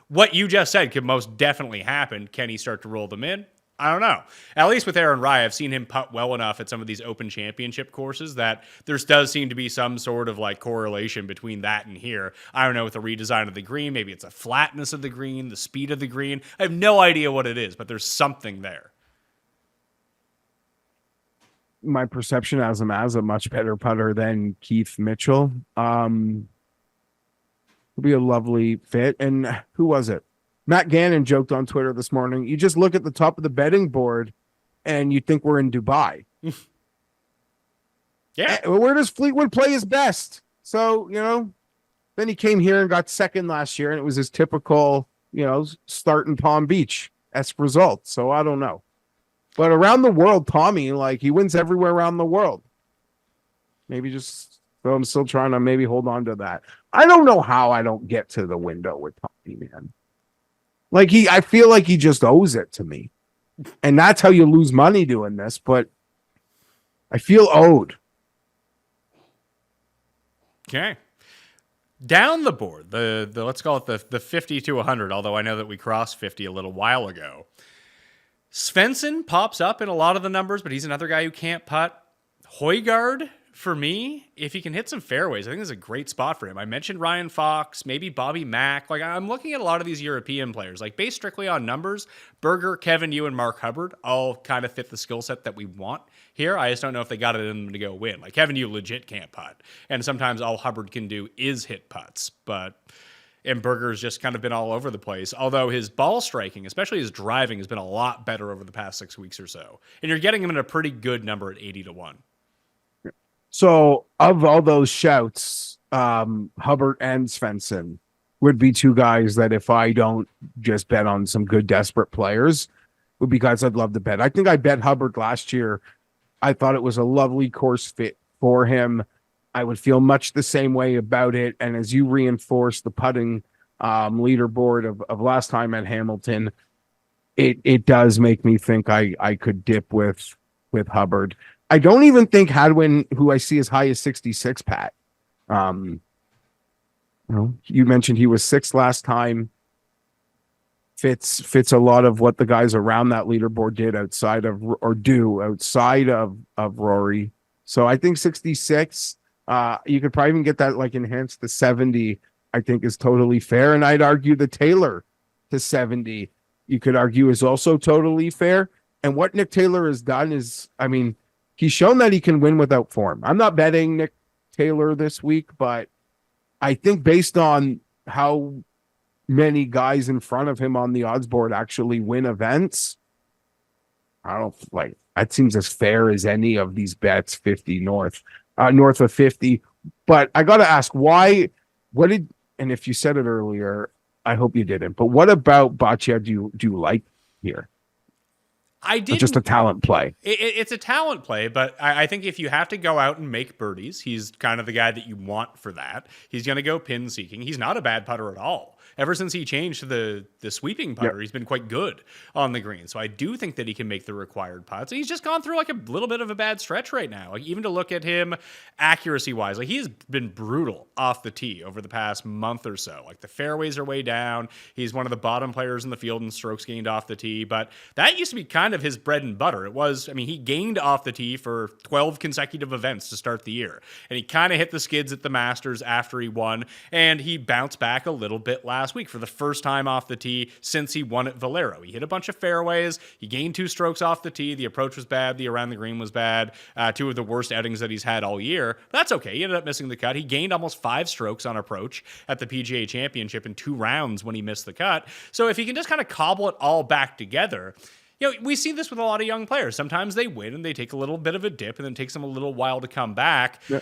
what you just said could most definitely happen. Can he start to roll them in? I don't know. At least with Aaron Rye, I've seen him putt well enough at some of these Open Championship courses that there does seem to be some sort of like correlation between that and here. I don't know, with the redesign of the green, maybe it's a flatness of the green, the speed of the green. I have no idea what it is, but there's something there. My perception as him as a much better putter than Keith Mitchell. Would be a lovely fit. And who was it? Matt Gannon joked on Twitter this morning. You just look at the top of the betting board and you think we're in Dubai. Yeah. Where does Fleetwood play his best? So, then he came here and got second last year, and it was his typical, start in Palm Beach-esque result. So I don't know. But around the world, Tommy, like, he wins everywhere around the world. Maybe just, so I'm still trying to maybe hold on to that. I don't know how I don't get to the window with Tommy, man. Like, I feel like he just owes it to me. And that's how you lose money doing this, but I feel owed. Okay. Down the board, the let's call it the 50 to 100, although I know that we crossed 50 a little while ago. Svensson pops up in a lot of the numbers, but he's another guy who can't putt. Højgaard, for me, if he can hit some fairways, I think this is a great spot for him. I mentioned Ryan Fox, maybe Bobby Mack. Like, I'm looking at a lot of these European players. Like, based strictly on numbers, Berger, Kevin Yu, and Mark Hubbard all kind of fit the skill set that we want here. I just don't know if they got it in them to go win. Like, Kevin Yu legit can't putt. And sometimes all Hubbard can do is hit putts. And Berger's just kind of been all over the place. Although his ball striking, especially his driving, has been a lot better over the past 6 weeks or so. And you're getting him in a pretty good number at 80 to 1. So, of all those shouts, Hubbard and Svensson would be two guys that if I don't just bet on some good desperate players, would be guys I'd love to bet. I think I bet Hubbard last year. I thought it was a lovely course fit for him. I would feel much the same way about it. And as you reinforce the putting leaderboard of last time at Hamilton, it does make me think I could dip with Hubbard. I don't even think Hadwin, who I see as high as 66, Pat. You mentioned he was sixth last time. Fits a lot of what the guys around that leaderboard did outside of Rory. So I think 66. You could probably even get that like enhanced to 70. I think is totally fair, and I'd argue the Taylor to 70. You could argue is also totally fair. And what Nick Taylor has done is, I mean, he's shown that he can win without form. I'm not betting Nick Taylor this week, but I think based on how many guys in front of him on the odds board actually win events, I don't like that seems as fair as any of these bets, 50 north of 50. But I got to ask and if you said it earlier, I hope you didn't, but what about Boccia do you like here? I did just a talent play. It's a talent play, but I think if you have to go out and make birdies, he's kind of the guy that you want for that. He's going to go pin seeking. He's not a bad putter at all. Ever since he changed to the sweeping putter, He's been quite good on the green. So I do think that he can make the required putts. And he's just gone through like a little bit of a bad stretch right now. Like, even to look at him accuracy-wise, like, he's been brutal off the tee over the past month or so. Like, the fairways are way down. He's one of the bottom players in the field in strokes gained off the tee. But that used to be kind of his bread and butter. He gained off the tee for 12 consecutive events to start the year. And he kind of hit the skids at the Masters after he won. And he bounced back a little bit last week for the first time off the tee since he won at Valero. He hit a bunch of fairways. He gained 2 strokes off the tee. The approach was bad. The around the green was bad. 2 of the worst outings that he's had all year. That's okay. He ended up missing the cut. He gained almost 5 strokes on approach at the PGA Championship in 2 rounds when he missed the cut. So if he can just kind of cobble it all back together, we see this with a lot of young players. Sometimes they win and they take a little bit of a dip and then it takes them a little while to come back. Yeah.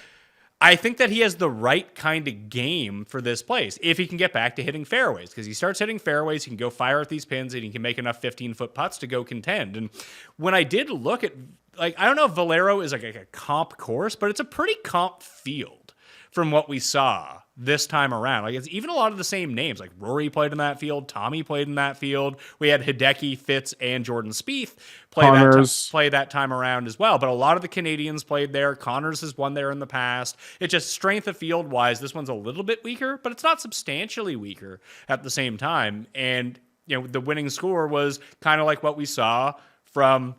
I think that he has the right kind of game for this place if he can get back to hitting fairways, because he starts hitting fairways, he can go fire at these pins, and he can make enough 15-foot putts to go contend. And when I did look at, like, I don't know if Valero is like a comp course, but it's a pretty comp field from what we saw this time around. Like, it's even a lot of the same names. Like, Rory played in that field, Tommy played in that field. We had Hideki, Fitz, and Jordan Spieth play that time around as well. But a lot of the Canadians played there. Connors has won there in the past. It's just strength of field wise, this one's a little bit weaker, but it's not substantially weaker at the same time. And, you know, the winning score was kind of like what we saw from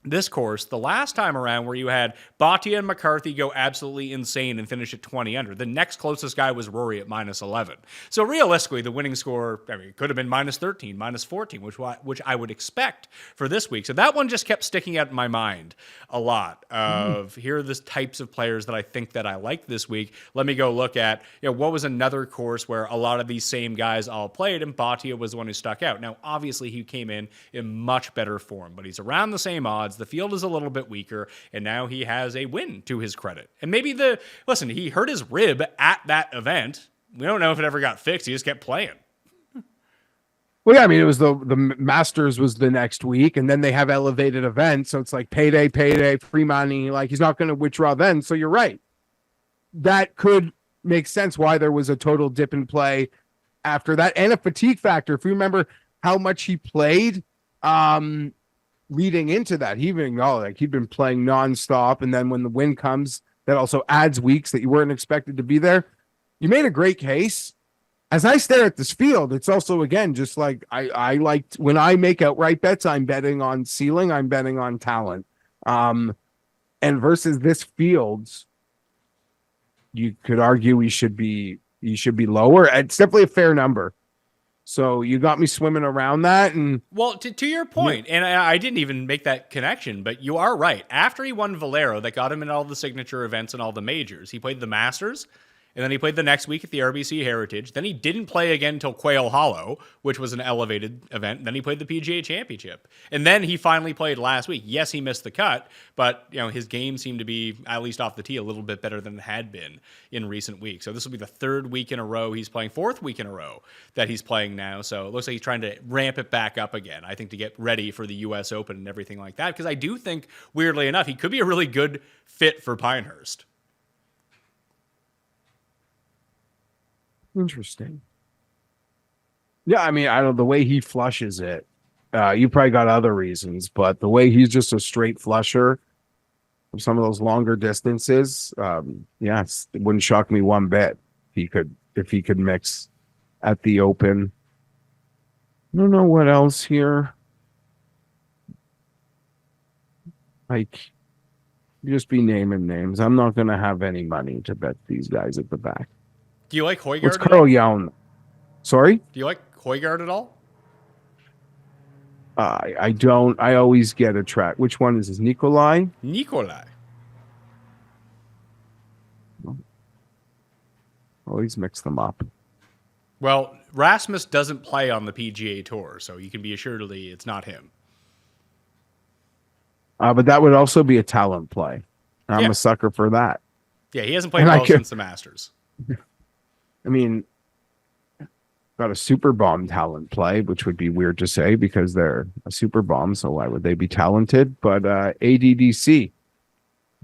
this course the last time around, where you had Bhatia and McCarthy go absolutely insane and finish at 20 under. The next closest guy was Rory at minus 11. So realistically, the winning score, I mean, it could have been minus 13, minus 14, which I would expect for this week. So that one just kept sticking out in my mind a lot of here are the types of players that I think that I like this week. Let me go look at, you know, what was another course where a lot of these same guys all played, and Bhatia was the one who stuck out. Now, obviously, he came in much better form, but he's around the same odds. The field is a little bit weaker, and now he has a win to his credit. And maybe listen, he hurt his rib at that event. We don't know if it ever got fixed. He just kept playing. Well, yeah, I mean, it was the Masters was the next week, and then they have elevated events. So it's like payday, free money. Like, he's not going to withdraw then. So you're right. That could make sense why there was a total dip in play after that, and a fatigue factor. If you remember how much he played, leading into that, he even acknowledged like he'd been playing nonstop, and then when the win comes, that also adds weeks that you weren't expected to be there. You made a great case. As I stare at this field, it's also, again, just like I liked when I make outright bets, I'm betting on ceiling, I'm betting on talent. And versus this field, you could argue he should be lower. It's definitely a fair number. So you got me swimming around that. And well, to your point, and I didn't even make that connection, but you are right. After he won Valero, that got him in all the signature events and all the majors. He played the Masters, and then he played the next week at the RBC Heritage. Then he didn't play again until Quail Hollow, which was an elevated event. Then he played the PGA Championship. And then he finally played last week. Yes, he missed the cut, but you know, his game seemed to be, at least off the tee, a little bit better than it had been in recent weeks. So this will be the third week in a row he's playing, fourth week in a row that he's playing now. So it looks like he's trying to ramp it back up again, I think, to get ready for the US Open and everything like that. Because I do think, weirdly enough, he could be a really good fit for Pinehurst. Interesting. Yeah, I mean, I don't know, the way he flushes it, you probably got other reasons, but the way he's just a straight flusher from some of those longer distances, yes, it wouldn't shock me one bit if he could mix at the Open. I don't know what else here. Like, you just be naming names. I'm not going to have any money to bet these guys at the back. Do you like Højgaard? What's Carl Young? Sorry? Do you like Højgaard at all? I don't. I always get a track. Which one is this? Nikolai? Always mix them up. Well, Rasmus doesn't play on the PGA Tour, so you can be assuredly it's not him. But that would also be a talent play. I'm a sucker for that. Yeah, he hasn't played well since the Masters. I mean, got a super bomb talent play, which would be weird to say because they're a super bomb, so why would they be talented? But ADDC,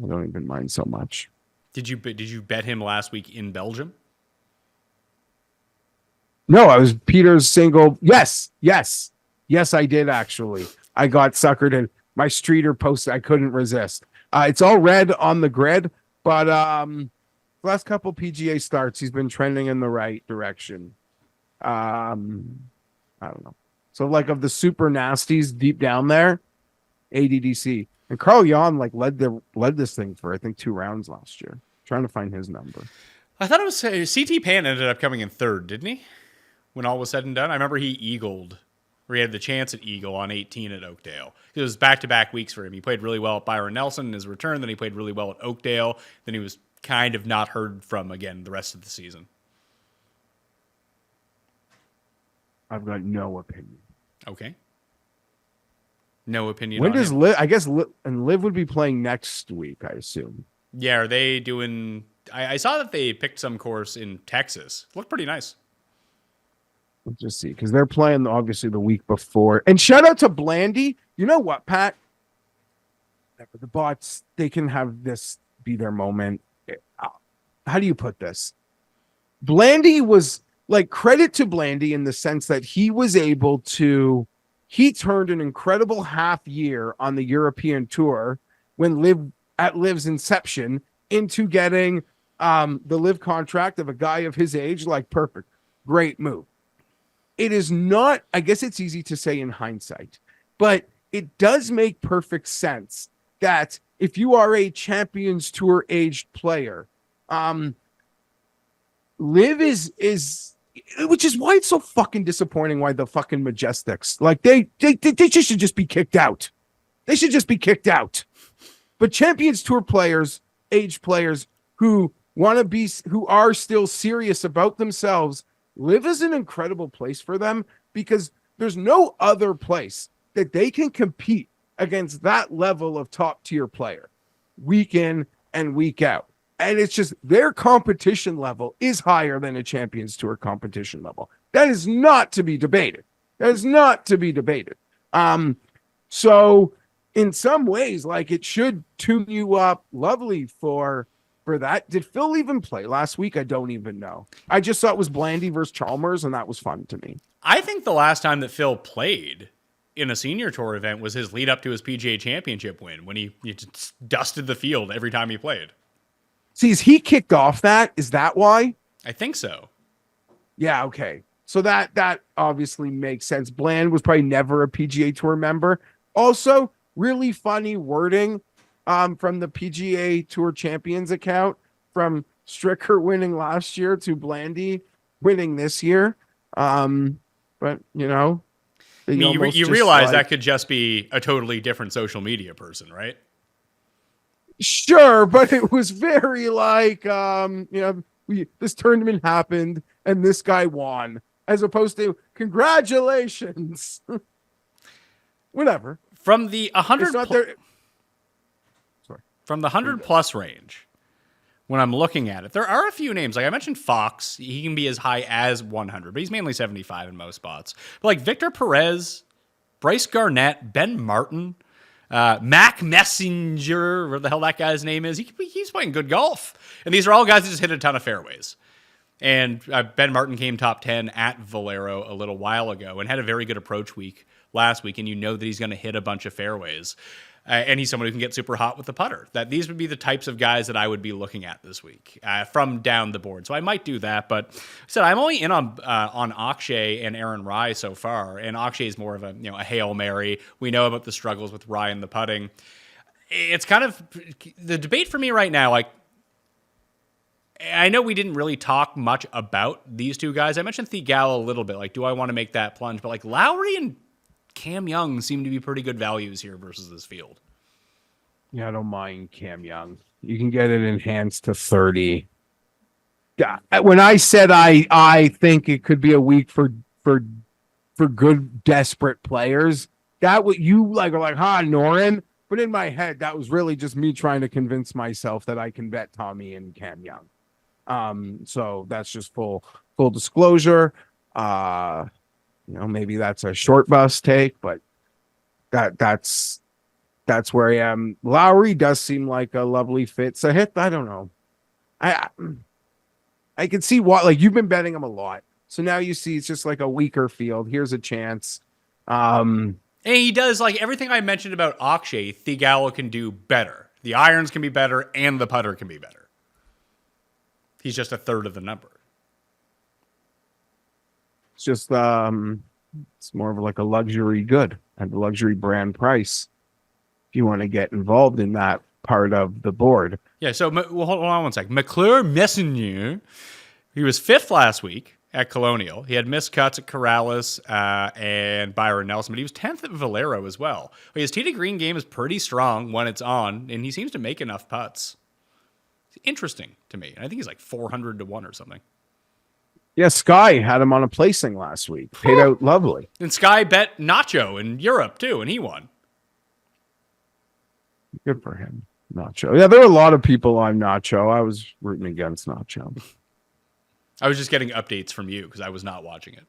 I don't even mind so much. Did you bet him last week in Belgium? No, I was Peter's single. Yes, I did actually. I got suckered in my streeter post. I couldn't resist. It's all red on the grid, but last couple PGA starts, he's been trending in the right direction. I don't know. So like of the super nasties deep down there, ADDC and Carl Jan like led this thing for I think 2 rounds last year. Trying to find his number. I thought it was CT Pan ended up coming in third, didn't he? When all was said and done, I remember he eagled, or he had the chance at eagle on 18 at Oakdale. It was back-to-back weeks for him. He played really well at Byron Nelson in his return. Then he played really well at Oakdale. Then he was kind of not heard from again the rest of the season. I've got no opinion. Okay. No opinion. When does Liv? I guess and Liv would be playing next week, I assume. Yeah, are they doing I saw that they picked some course in Texas. Looked pretty nice. Let's just see, because they're playing obviously the week before. And shout out to Blandy. You know what, Pat? The bots, they can have this be their moment. How do you put this? Blandy was like, credit to Blandy in the sense that he turned an incredible half year on the European tour when Liv's inception into getting the Live contract of a guy of his age. Like, perfect. Great move. It is not, I guess it's easy to say in hindsight, but it does make perfect sense that if you are a Champions Tour aged player, Live is which is why it's so fucking disappointing why the fucking Majestics, like they should just be kicked out. They should just be kicked out. But Champions Tour players, aged players who are still serious about themselves, Live is an incredible place for them because there's no other place that they can compete against that level of top tier player week in and week out. And it's just their competition level is higher than a Champions Tour competition level. That is not to be debated. So in some ways, like, it should tune you up lovely for that. Did Phil even play last week? I don't even know. I just saw it was Blandy versus Chalmers, and that was fun to me. I think the last time that Phil played in a senior tour event was his lead up to his PGA Championship win when he just dusted the field every time he played. See, is he kicked off that? Is that why? I think so. Yeah, okay. So that obviously makes sense. Bland was probably never a PGA Tour member. Also, really funny wording from the PGA Tour Champions account, from Stricker winning last year to Blandy winning this year. But, you know. I mean, you realize that could just be a totally different social media person, right? Sure, but it was very like, this tournament happened and this guy won, as opposed to congratulations. Whatever. From the 100 from the 100 plus range, when I'm looking at it, there are a few names. Like I mentioned Fox, he can be as high as 100, but he's mainly 75 in most spots. But like Victor Perez, Bryce Garnett, Ben Martin, Mac Messenger, where the hell that guy's name is, he's playing good golf. And these are all guys that just hit a ton of fairways. And Ben Martin came top 10 at Valero a little while ago and had a very good approach week last week, and you know that he's going to hit a bunch of fairways. And he's someone who can get super hot with the putter. That these would be the types of guys that I would be looking at this week from down the board. So I might do that, but I said I'm only in on Akshay and Aaron Rai so far, and Akshay is more of a Hail Mary. We know about the struggles with Rai and the putting. It's kind of the debate for me right now. Like, I know we didn't really talk much about these two guys. I mentioned Theegala a little bit. Like, do I want to make that plunge? But like Lowry and Cam Young seem to be pretty good values here versus this field. Yeah, I don't mind Cam Young. You can get it enhanced to 30. Yeah, when I said I think it could be a week for good desperate players, that what you like are like, Norin. But in my head, that was really just me trying to convince myself that I can bet Tommy and Cam Young. So that's just full disclosure. Maybe that's a short bus take, but that's where I am. Lowry does seem like a lovely fit. So I don't know. I can see what, like, you've been betting him a lot. So now you see it's just like a weaker field. Here's a chance. And he does, like, everything I mentioned about Akshay, Theegala can do better. The irons can be better and the putter can be better. He's just a third of the number. It's just it's more of like a luxury good at the luxury brand price if you want to get involved in that part of the board. Yeah, so hold on one sec. McClure Messenger, he was 5th last week at Colonial. He had missed cuts at Corrales and Byron Nelson, but he was 10th at Valero as well. His tee to green game is pretty strong when it's on, and he seems to make enough putts. It's interesting to me. And I think he's like 400 to 1 or something. Yeah, Sky had him on a placing last week. Paid out lovely. And Sky bet Nacho in Europe, too, and he won. Good for him. Nacho. Yeah, there were a lot of people on Nacho. I was rooting against Nacho. I was just getting updates from you because I was not watching it.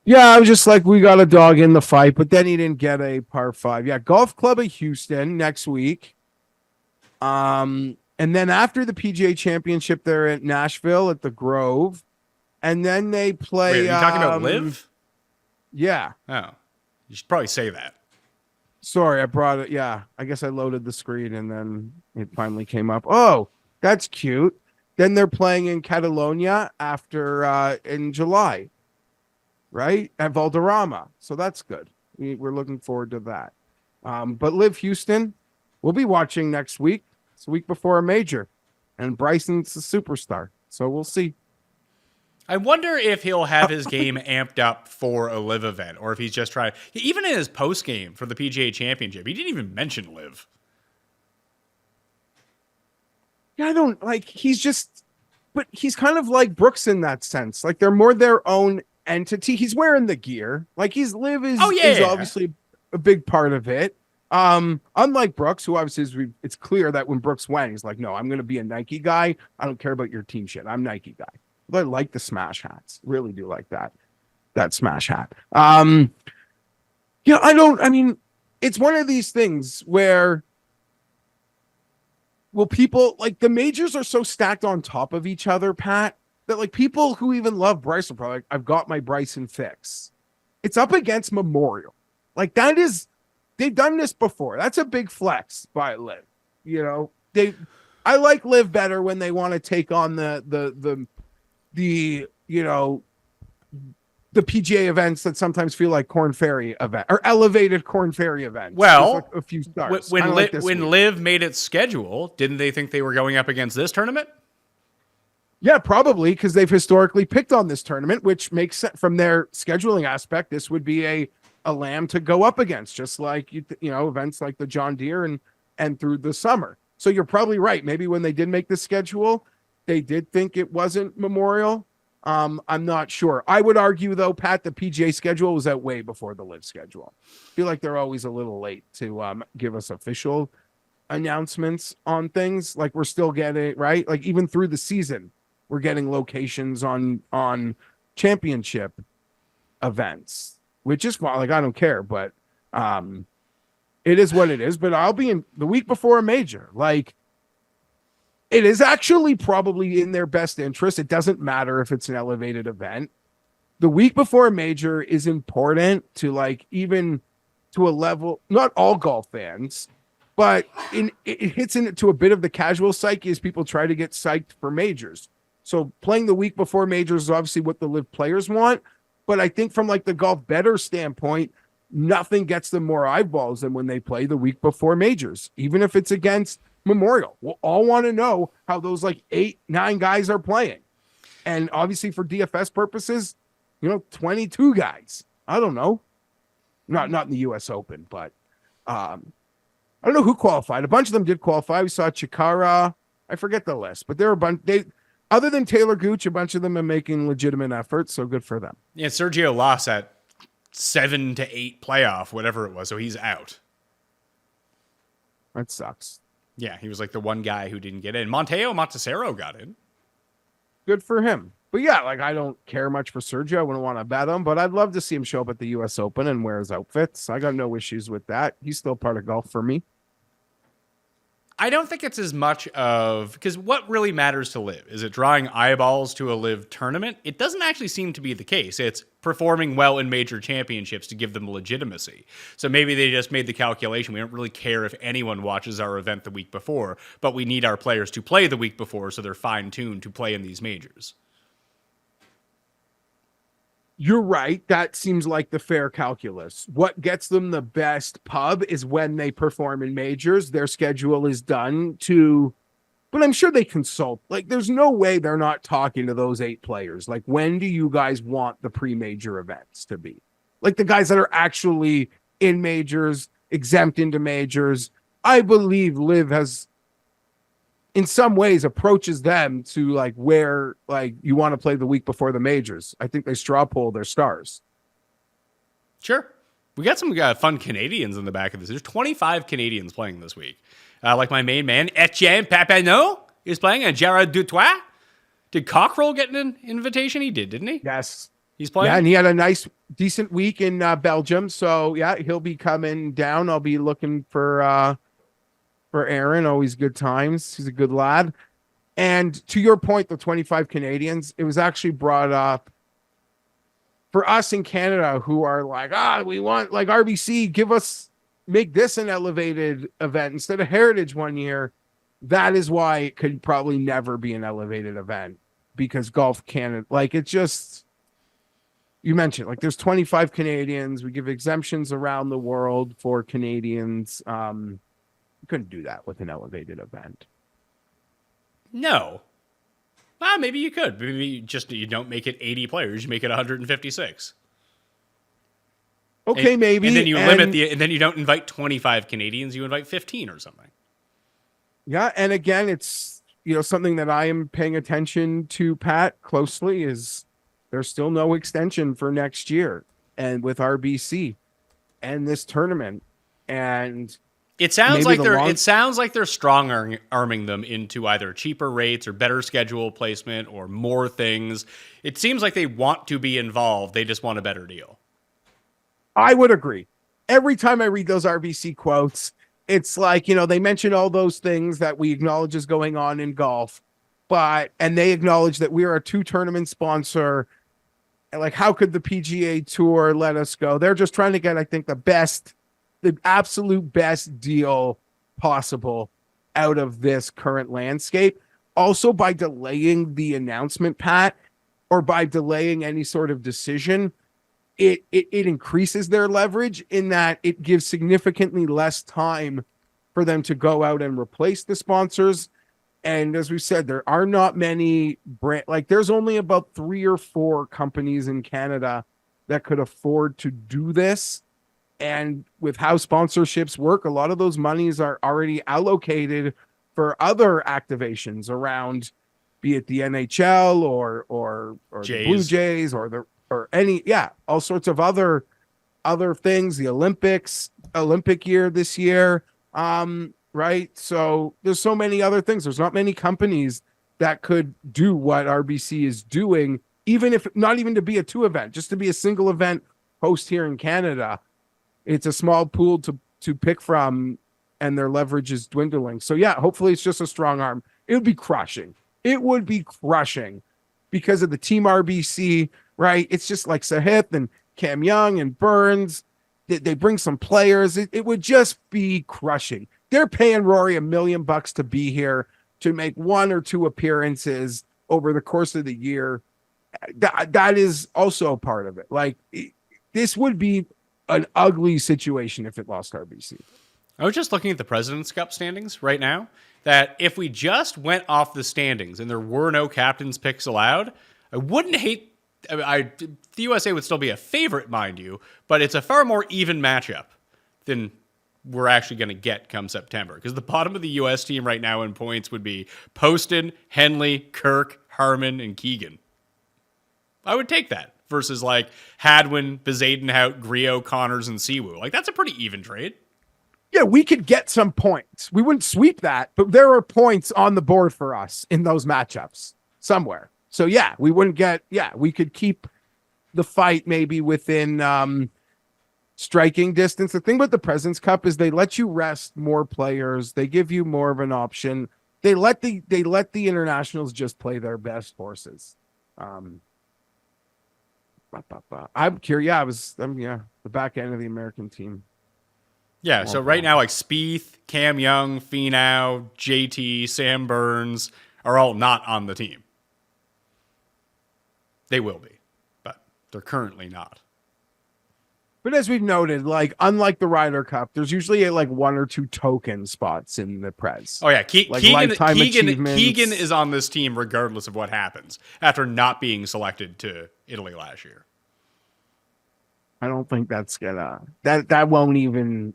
Yeah, I was just like, we got a dog in the fight, but then he didn't get a par 5. Yeah, Golf Club of Houston next week. And then after the PGA Championship, they're at Nashville at the Grove. And then they play. Wait, are you talking about Live? Yeah. Oh, you should probably say that. Sorry, I brought it. Yeah, I guess I loaded the screen and then it finally came up. Oh, that's cute. Then they're playing in Catalonia after in July, right? At Valderrama. So that's good. We're looking forward to that. But Live Houston, we'll be watching next week. It's a week before a major. And Bryson's a superstar. So we'll see. I wonder if he'll have his game amped up for a Live event, or if he's just trying. Even in his post game for the PGA Championship, he didn't even mention Live. Yeah, I don't like. But he's kind of like Brooks in that sense. Like they're more their own entity. He's wearing the gear. Like he's Live is obviously a big part of it. Unlike Brooks, who obviously it's clear that when Brooks went, he's like, no, I'm going to be a Nike guy. I don't care about your team shit. I'm Nike guy. But I like the smash hats. Really do like that smash hat. I mean, it's one of these things where people like the majors are so stacked on top of each other, Pat, that like people who even love Bryson probably like, I've got my Bryson fix. It's up against Memorial. Like they've done this before. That's a big flex by Liv. I like Liv better when they want to take on the PGA events that sometimes feel like Corn Ferry event or elevated Corn Ferry events. Well, like a few stars. When Liv made its schedule, didn't they think they were going up against this tournament? Yeah, probably because they've historically picked on this tournament, which makes sense from their scheduling aspect. This would be a lamb to go up against, just like events like the John Deere and through the summer. So you're probably right. Maybe when they did make the schedule, they did think it wasn't Memorial. I'm not sure. I would argue, though, Pat, the PGA schedule was out way before the Live schedule. I feel like they're always a little late to give us official announcements on things. Like we're still getting, right? Like even through the season, we're getting locations on championship events, which is fine. Like I don't care, but it is what it is. But I'll be in the week before a major. Like, it is actually probably in their best interest. It doesn't matter if it's an elevated event. The week before a major is important to like even to a level, not all golf fans, but it hits into a bit of the casual psyche as people try to get psyched for majors. So playing the week before majors is obviously what the Live players want. But I think from like the golf better standpoint, nothing gets them more eyeballs than when they play the week before majors, even if it's against Memorial. We'll all want to know how those like 8-9 guys are playing. And obviously for DFS purposes, 22 guys. I don't know. Not in the US Open, but I don't know who qualified. A bunch of them did qualify. We saw Chikara. I forget the list, but there were a bunch. Other than Taylor Gooch, a bunch of them are making legitimate efforts, so good for them. Yeah, Sergio lost at 7 to 8 playoff, whatever it was, so he's out. That sucks. Yeah, he was like the one guy who didn't get in. Montesero got in. Good for him. But yeah, like I don't care much for Sergio. I wouldn't want to bet him, but I'd love to see him show up at the US Open and wear his outfits. I got no issues with that. He's still part of golf for me. I don't think it's as much of, because what really matters to Live? Is it drawing eyeballs to a Live tournament? It doesn't actually seem to be the case. It's performing well in major championships to give them legitimacy. So maybe they just made the calculation. We don't really care if anyone watches our event the week before, but we need our players to play the week before so they're fine-tuned to play in these majors. You're right. That seems like the fair calculus. What gets them the best pub is when they perform in majors. Their schedule is done but I'm sure they consult. Like, there's no way they're not talking to those 8 players. Like, when do you guys want the pre-major events to be? Like, the guys that are actually in majors, exempt into majors. I believe Liv has, in some ways, approaches them to like where like you want to play the week before the majors. I think they straw poll their stars. Sure. We got some fun Canadians in the back of this. There's 25 Canadians playing this week. Like my main man, Etienne Papineau is playing, and Gerard Dutoit. Did Cockrell get an invitation? He did, didn't he? Yes. He's playing? Yeah, and he had a nice, decent week in Belgium. So, yeah, he'll be coming down. I'll be looking for Aaron. Always good times. He's a good lad. And to your point, the 25 Canadians, it was actually brought up for us in Canada who are like, we want like RBC, make this an elevated event instead of Heritage one year. That is why it could probably never be an elevated event, because Golf Canada, like, it just, you mentioned, like, there's 25 Canadians. We give exemptions around the world for Canadians. You couldn't do that with an elevated event. No. Maybe you could. Maybe you don't make it 80 players. You make it 156. Okay, maybe. And then you and then you don't invite 25 Canadians. You invite 15 or something. Yeah, and again, it's, something that I am paying attention to, Pat, closely, is there's still no extension for next year, and with RBC and this tournament. And it sounds like they're strong arming them into either cheaper rates or better schedule placement or more things. It seems like they want to be involved. They just want a better deal. I would agree. Every time I read those RBC quotes, it's like, they mention all those things that we acknowledge is going on in golf, and they acknowledge that we are a 2-tournament sponsor. And like, how could the PGA Tour let us go? They're just trying to get, I think, the absolute best deal possible out of this current landscape. Also, by delaying the announcement, Pat, or by delaying any sort of decision, it increases their leverage in that it gives significantly less time for them to go out and replace the sponsors. And as we said, there are not many there's only about 3 or 4 companies in Canada that could afford to do this. And with how sponsorships work, a lot of those monies are already allocated for other activations around, be it the NHL or the Blue Jays or all sorts of other things, the Olympic year this year. Right. So there's so many other things. There's not many companies that could do what RBC is doing, even if not even to be a 2 event, just to be a single event host here in Canada. It's a small pool to pick from, and their leverage is dwindling. So yeah, hopefully it's just a strong arm. It would be crushing. Because of the team RBC, right? It's just like Sahith and Cam Young and Burns. They bring some players. It would just be crushing. They're paying Rory $1 million to be here to make 1 or 2 appearances over the course of the year. That is also a part of it. Like, this would be an ugly situation if it lost RBC. I was just looking at the President's Cup standings right now, that if we just went off the standings and there were no captain's picks allowed, I wouldn't hate... the USA would still be a favorite, mind you, but it's a far more even matchup than we're actually going to get come September. Because the bottom of the US team right now in points would be Poston, Henley, Kirk, Harmon, and Keegan. I would take that versus like Hadwin, Bezadenhout, Griot, Connors, and Siwoo. Like, that's a pretty even trade. Yeah, we could get some points. We wouldn't sweep that, but there are points on the board for us in those matchups somewhere. So yeah, we could keep the fight maybe within striking distance. The thing with the President's Cup is they let you rest more players. They give you more of an option. They let the internationals just play their best horses. I'm curious. The back end of the American team. Yeah, so right now, like Spieth, Cam Young, Finau, JT, Sam Burns are all not on the team. They will be, but they're currently not. But as we've noted, like, unlike the Ryder Cup, there's usually like 1 or 2 token spots in the Prez. Oh yeah, Keegan is on this team regardless of what happens after not being selected to Italy last year. I don't think that's gonna that won't even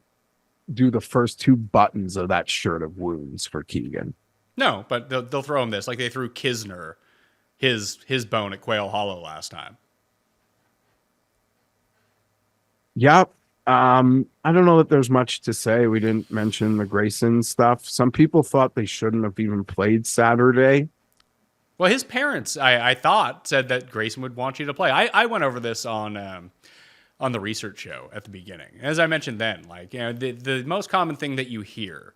do the first 2 buttons of that shirt of wounds for Keegan. No, but they'll throw him this like they threw Kisner his bone at Quail Hollow last time. Yep. I don't know that there's much to say. We didn't mention the Grayson stuff. Some people thought they shouldn't have even played Saturday. Well, his parents, I thought, said that Grayson would want you to play. I went over this on the research show at the beginning. As I mentioned then, like, you know, the most common thing that you hear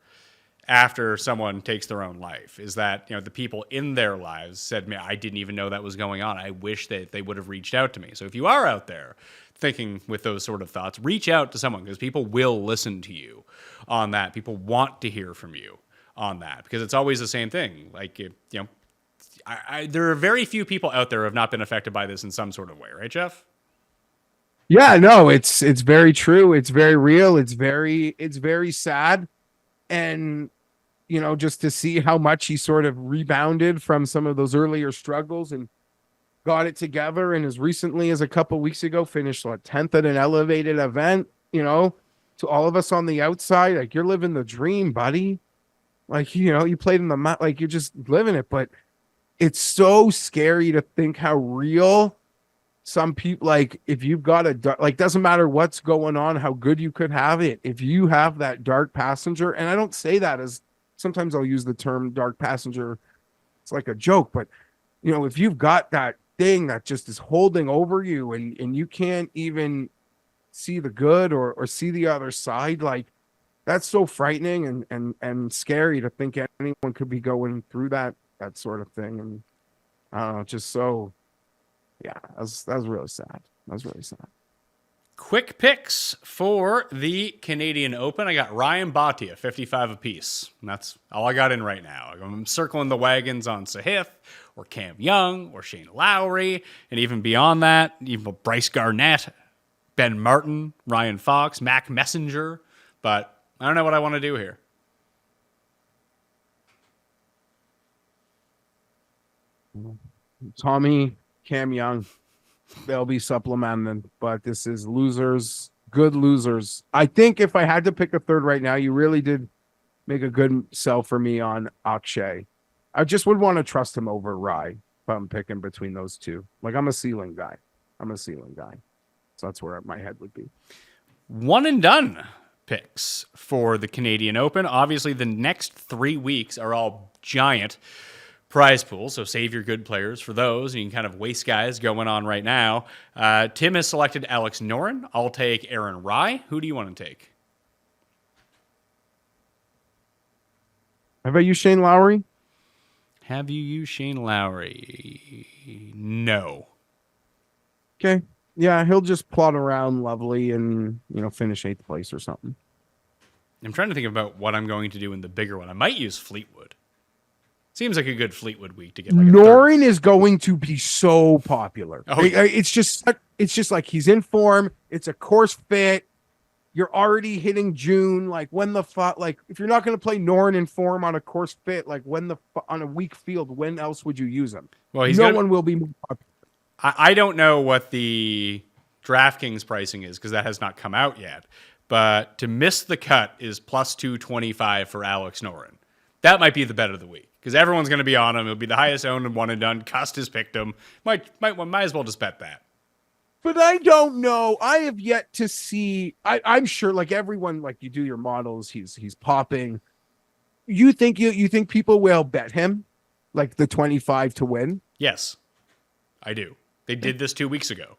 after someone takes their own life is that, you know, the people in their lives said, man, I didn't even know that was going on. I wish that they would have reached out to me. So if you are out there thinking with those sort of thoughts, reach out to someone, because people will listen to you on that. People want to hear from you on that, because it's always the same thing. Like, you know, there are very few people out there who have not been affected by this in some sort of way, right, Jeff? Yeah, no, it's very true. It's very real. It's very sad. And, you know, just to see how much he sort of rebounded from some of those earlier struggles and got it together. And as recently as a couple weeks ago, finished 10th at an elevated event, you know, to all of us on the outside, like, you're living the dream, buddy. Like, you know, you played in the, like, you're just living it. But it's so scary to think how real some people, like, if you've got a, like, doesn't matter what's going on, how good you could have it, if you have that dark passenger. And I don't say that as, sometimes I'll use the term dark passenger, it's like a joke, but, you know, if you've got that thing that just is holding over you and you can't even see the good or see the other side, like, that's so frightening and scary to think anyone could be going through that sort of thing. And I don't know, just so, yeah, that was really sad. That was really sad. Quick picks for the Canadian Open. I got Ryan Bhatia, 55 apiece. And that's all I got in right now. I'm circling the wagons on Sahith or Cam Young or Shane Lowry. And even beyond that, even Bryce Garnett, Ben Martin, Ryan Fox, Mac Messenger. But I don't know what I want to do here. Tommy, Cam Young, they'll be supplemented, but this is losers, good losers. I think if I had to pick a third right now, you really did make a good sell for me on Akshay. I just would want to trust him over Rye if I'm picking between those two. Like, I'm a ceiling guy. So that's where my head would be. One and done picks for the Canadian Open. Obviously, the next 3 weeks are all giant prize pool, so save your good players for those, and you can kind of waste guys going on right now. Tim has selected Alex Noren. I'll take Aaron Rye. Who do you want to take? How about you, Shane Lowry? Have you used Shane Lowry? No. Okay. Yeah, he'll just plot around lovely and, you know, finish 8th place or something. I'm trying to think about what I'm going to do in the bigger one. I might use Fleetwood. Seems like a good Fleetwood week to get like a Noren is going to be so popular. Oh, yeah. It's just like he's in form. It's a course fit. You're already hitting June. Like, when the fuck? Like, if you're not going to play Noren in form on a course fit, like, on a weak field, when else would you use him? Well, no one will be more popular. I don't know what the DraftKings pricing is because that has not come out yet. But to miss the cut is plus 225 for Alex Noren. That might be the bet of the week because everyone's going to be on him. It'll be the highest owned and one and done. Cust has picked him. Might as well just bet that. But I don't know. I have yet to see. I'm sure, like everyone, like you do your models. He's popping. You think people will bet him, like the 25 to win? Yes, I do. They did this 2 weeks ago.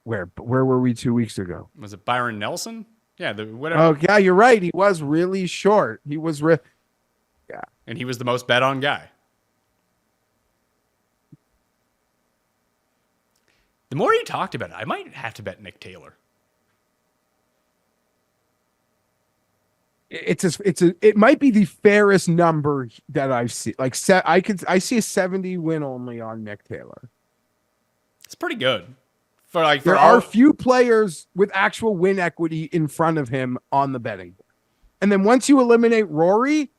Where were we 2 weeks ago? Was it Byron Nelson? Yeah, whatever. Oh, yeah, you're right. He was really short. He was yeah. And he was the most bet on guy. The more you talked about it, I might have to bet Nick Taylor. It might be the fairest number that I've seen. Like, I see a 70 win only on Nick Taylor. It's pretty good. There are few players with actual win equity in front of him on the betting board. And then once you eliminate Rory,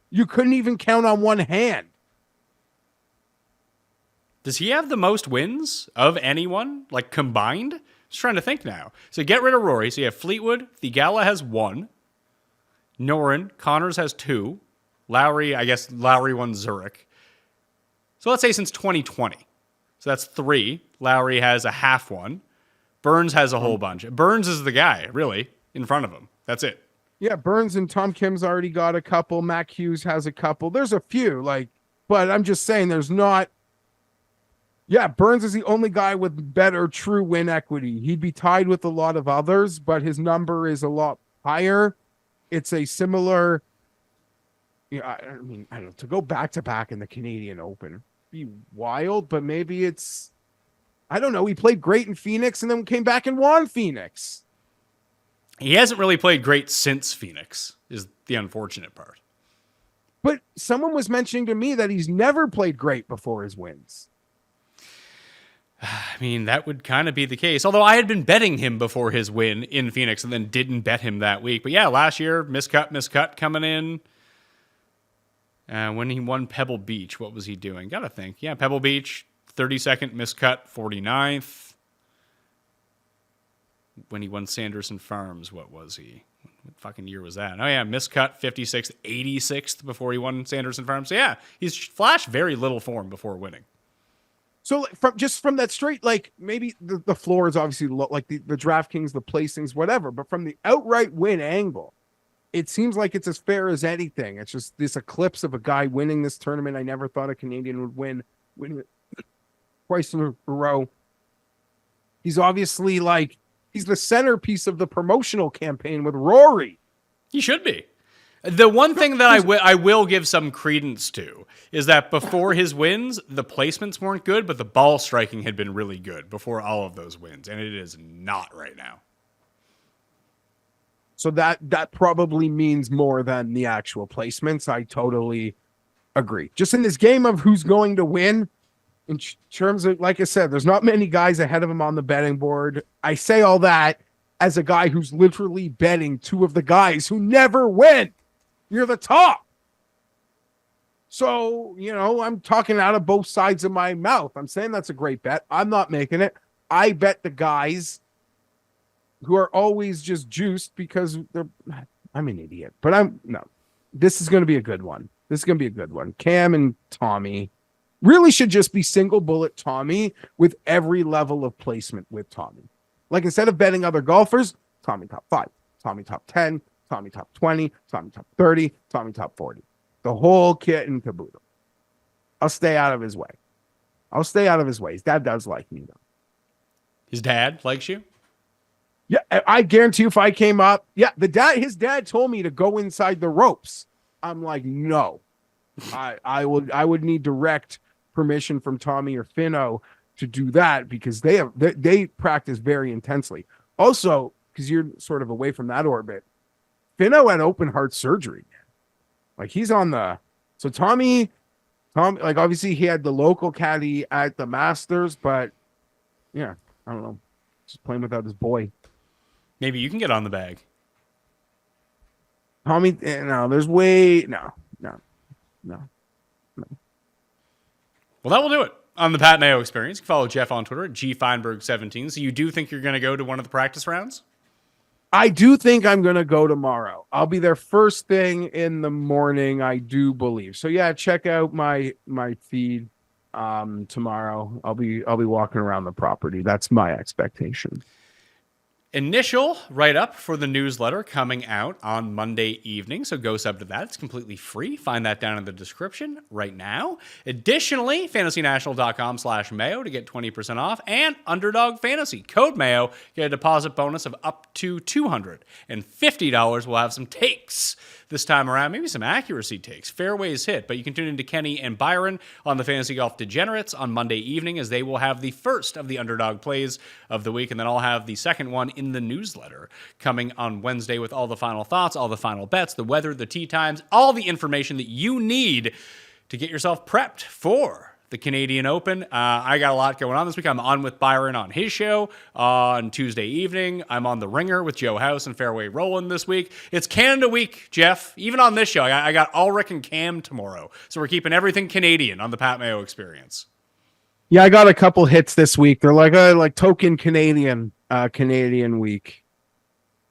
you couldn't even count on one hand. Does he have the most wins of anyone, like combined? Just trying to think now. So get rid of Rory. So you have Fleetwood. Thigala has 1. Noren. Connors has 2. Lowry, I guess Lowry won Zurich. So let's say since 2020. So that's 3. Lowry has a half one. Burns has a whole bunch. Burns is the guy, really, in front of him. That's it. Yeah, Burns and Tom Kim's already got a couple. Mac Hughes has a couple. There's a few, but I'm just saying there's not. Yeah, Burns is the only guy with better true win equity. He'd be tied with a lot of others, but his number is a lot higher. It's a similar. Yeah, I mean, I don't know, to go back to back in the Canadian Open be wild, but maybe it's. I don't know. He played great in Phoenix and then came back and won Phoenix. He hasn't really played great since Phoenix, is the unfortunate part. But someone was mentioning to me that he's never played great before his wins. I mean, that would kind of be the case. Although I had been betting him before his win in Phoenix and then didn't bet him that week. But yeah, last year, miscut coming in. When he won Pebble Beach, what was he doing? Gotta think. Yeah, Pebble Beach, 32nd miscut, 49th. When he won Sanderson Farms, what was he? What fucking year was that? Oh yeah, miscut, 56th, 86th before he won Sanderson Farms. So yeah, he's flashed very little form before winning. So from that straight, maybe the floor is obviously like the DraftKings, the placings, whatever. But from the outright win angle, it seems like it's as fair as anything. It's just this eclipse of a guy winning this tournament. I never thought a Canadian would win it twice in a row. He's obviously he's the centerpiece of the promotional campaign with Rory. He should be. The one thing that I will give some credence to is that before his wins, the placements weren't good, but the ball striking had been really good before all of those wins, and it is not right now. So that probably means more than the actual placements. I totally agree. Just in this game of who's going to win, in terms of, like I said, there's not many guys ahead of him on the betting board. I say all that as a guy who's literally betting two of the guys who never win. You're the top. So, I'm talking out of both sides of my mouth. I'm saying that's a great bet. I'm not making it. I bet the guys who are always just juiced because I'm an idiot. But this is going to be a good one. Cam and Tommy really should just be single bullet Tommy with every level of placement with Tommy. Like, instead of betting other golfers, Tommy top 5, Tommy top 10, Tommy top 20, Tommy top 30, Tommy top 40. The whole kit and caboodle. I'll stay out of his way. His dad does like me, though. His dad likes you? Yeah, I guarantee you if I came up, his dad told me to go inside the ropes. I'm like, no. I would need direct permission from Tommy or Finno to do that because they practice very intensely. Also, because you're sort of away from that orbit, Finno had open heart surgery. He's on so Tommy, obviously he had the local caddy at the Masters, but yeah, I don't know, just playing without his boy. Maybe you can get on the bag. Tommy, no. Well, that will do it on the Pat Mayo Experience. You can follow Geoff on Twitter at gfienberg17. So you do think you're going to go to one of the practice rounds? I do think I'm going to go tomorrow. I'll be there first thing in the morning, I do believe. So yeah, check out my feed tomorrow. I'll be walking around the property. That's my expectation. Initial write-up for the newsletter coming out on Monday evening, so go sub to that. It's completely free. Find that down in the description right now. Additionally, fantasynational.com/Mayo to get 20% off, and Underdog Fantasy. Code Mayo, get a deposit bonus of up to $250. We'll have some takes this time around, maybe some accuracy takes. Fairways hit, but you can tune into Kenny and Byron on the Fantasy Golf Degenerates on Monday evening, as they will have the first of the Underdog plays of the week, and then I'll have the second one in the newsletter coming on Wednesday with all the final thoughts, all the final bets, the weather, the tee times, all the information that you need to get yourself prepped for the Canadian Open. I got a lot going on this week. I'm on with Byron on his show on Tuesday evening. I'm on The Ringer with Joe House and Fairway Roland this week. It's Canada week, Geoff. Even on this show, I got Ulrich and Cam tomorrow. So we're keeping everything Canadian on the Pat Mayo Experience. Yeah, I got a couple hits this week. They're like token Canadian week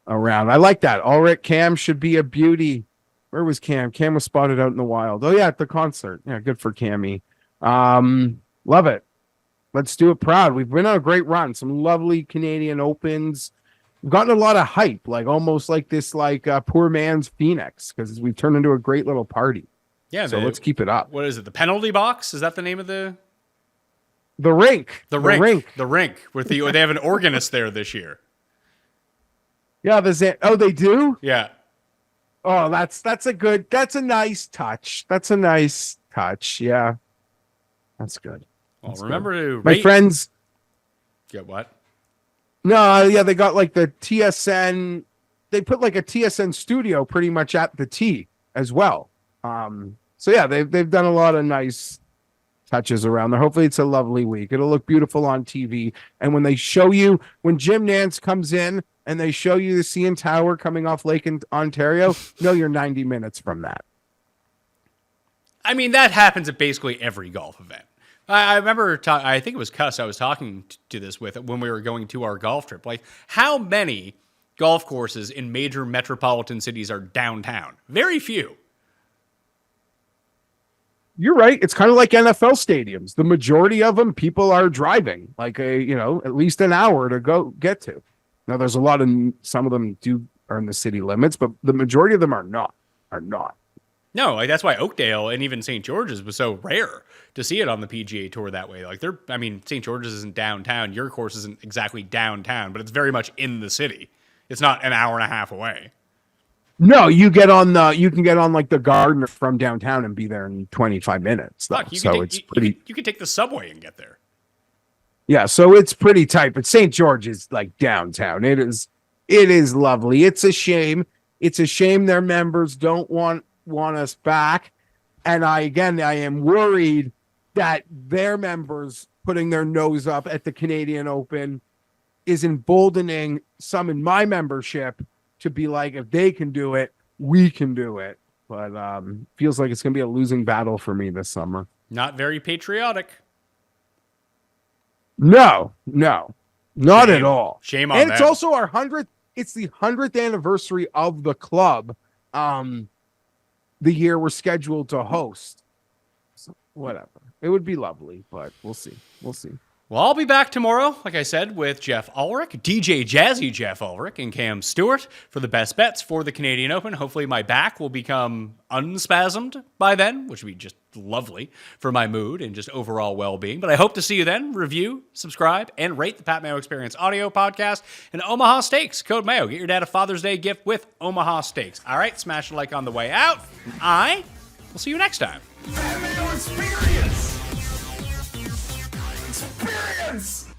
around. I like that. Ulrich, Cam should be a beauty. Where was Cam? Cam was spotted out in the wild. Oh yeah, at the concert. Yeah, good for Cammy. Love it. Let's do it proud. We've been on a great run. Some lovely Canadian Opens. We've gotten a lot of hype, like almost like this, poor man's Phoenix, because we've turned into a great little party. Yeah. So let's keep it up. What is it? The penalty box? Is that the name of the? The rink. The rink. The rink. With the they have an organist there this year. Yeah, oh, they do? Yeah. Oh, that's a nice touch. That's a nice touch. Yeah. That's good. Well, remember to my friends. Get what? No, yeah, they got like the TSN. They put like a TSN studio pretty much at the T as well. So yeah, they've done a lot of nice touches around there. Hopefully it's a lovely week. It'll look beautiful on TV. And when they show you, when Jim Nance comes in and they show you the CN Tower coming off Lake in Ontario, know you're 90 minutes from that. I mean, that happens at basically every golf event. I remember, I think it was Cuss I was talking to this with when we were going to our golf trip. Like, how many golf courses in major metropolitan cities are downtown? Very few. You're right. It's kind of like NFL stadiums. The majority of them, people are driving like at least an hour to go get to. Now, there's a lot of, some of them are in the city limits, but the majority of them are not. No, like that's why Oakdale and even St. George's was so rare to see it on the PGA Tour that way. Like St. George's isn't downtown. Your course isn't exactly downtown, but it's very much in the city. It's not an hour and a half away. No, you can get on like the Gardner from downtown and be there in 25 minutes. Look, you can take the subway and get there. Yeah, so it's pretty tight, but St. George is like downtown. It is lovely. It's a shame. It's a shame their members don't want us back. And I am worried that their members putting their nose up at the Canadian Open is emboldening some in my membership to be like, if they can do it, we can do it. But feels like it's going to be a losing battle for me this summer. Not very patriotic. No, not at all. Shame on them. And it's also our 100th. It's the 100th anniversary of the club. The year we're scheduled to host. So whatever. It would be lovely, but we'll see. Well, I'll be back tomorrow, like I said, with Jeff Ulrich, DJ Jazzy Jeff Ulrich, and Cam Stewart for the best bets for the Canadian Open. Hopefully my back will become unspasmed by then, which would be just lovely for my mood and just overall well-being. But I hope to see you then. Review, subscribe, and rate the Pat Mayo Experience audio podcast and Omaha Steaks. Code Mayo. Get your dad a Father's Day gift with Omaha Steaks. All right, smash a like on the way out. And I will see you next time. Pat Mayo Experience! Experience!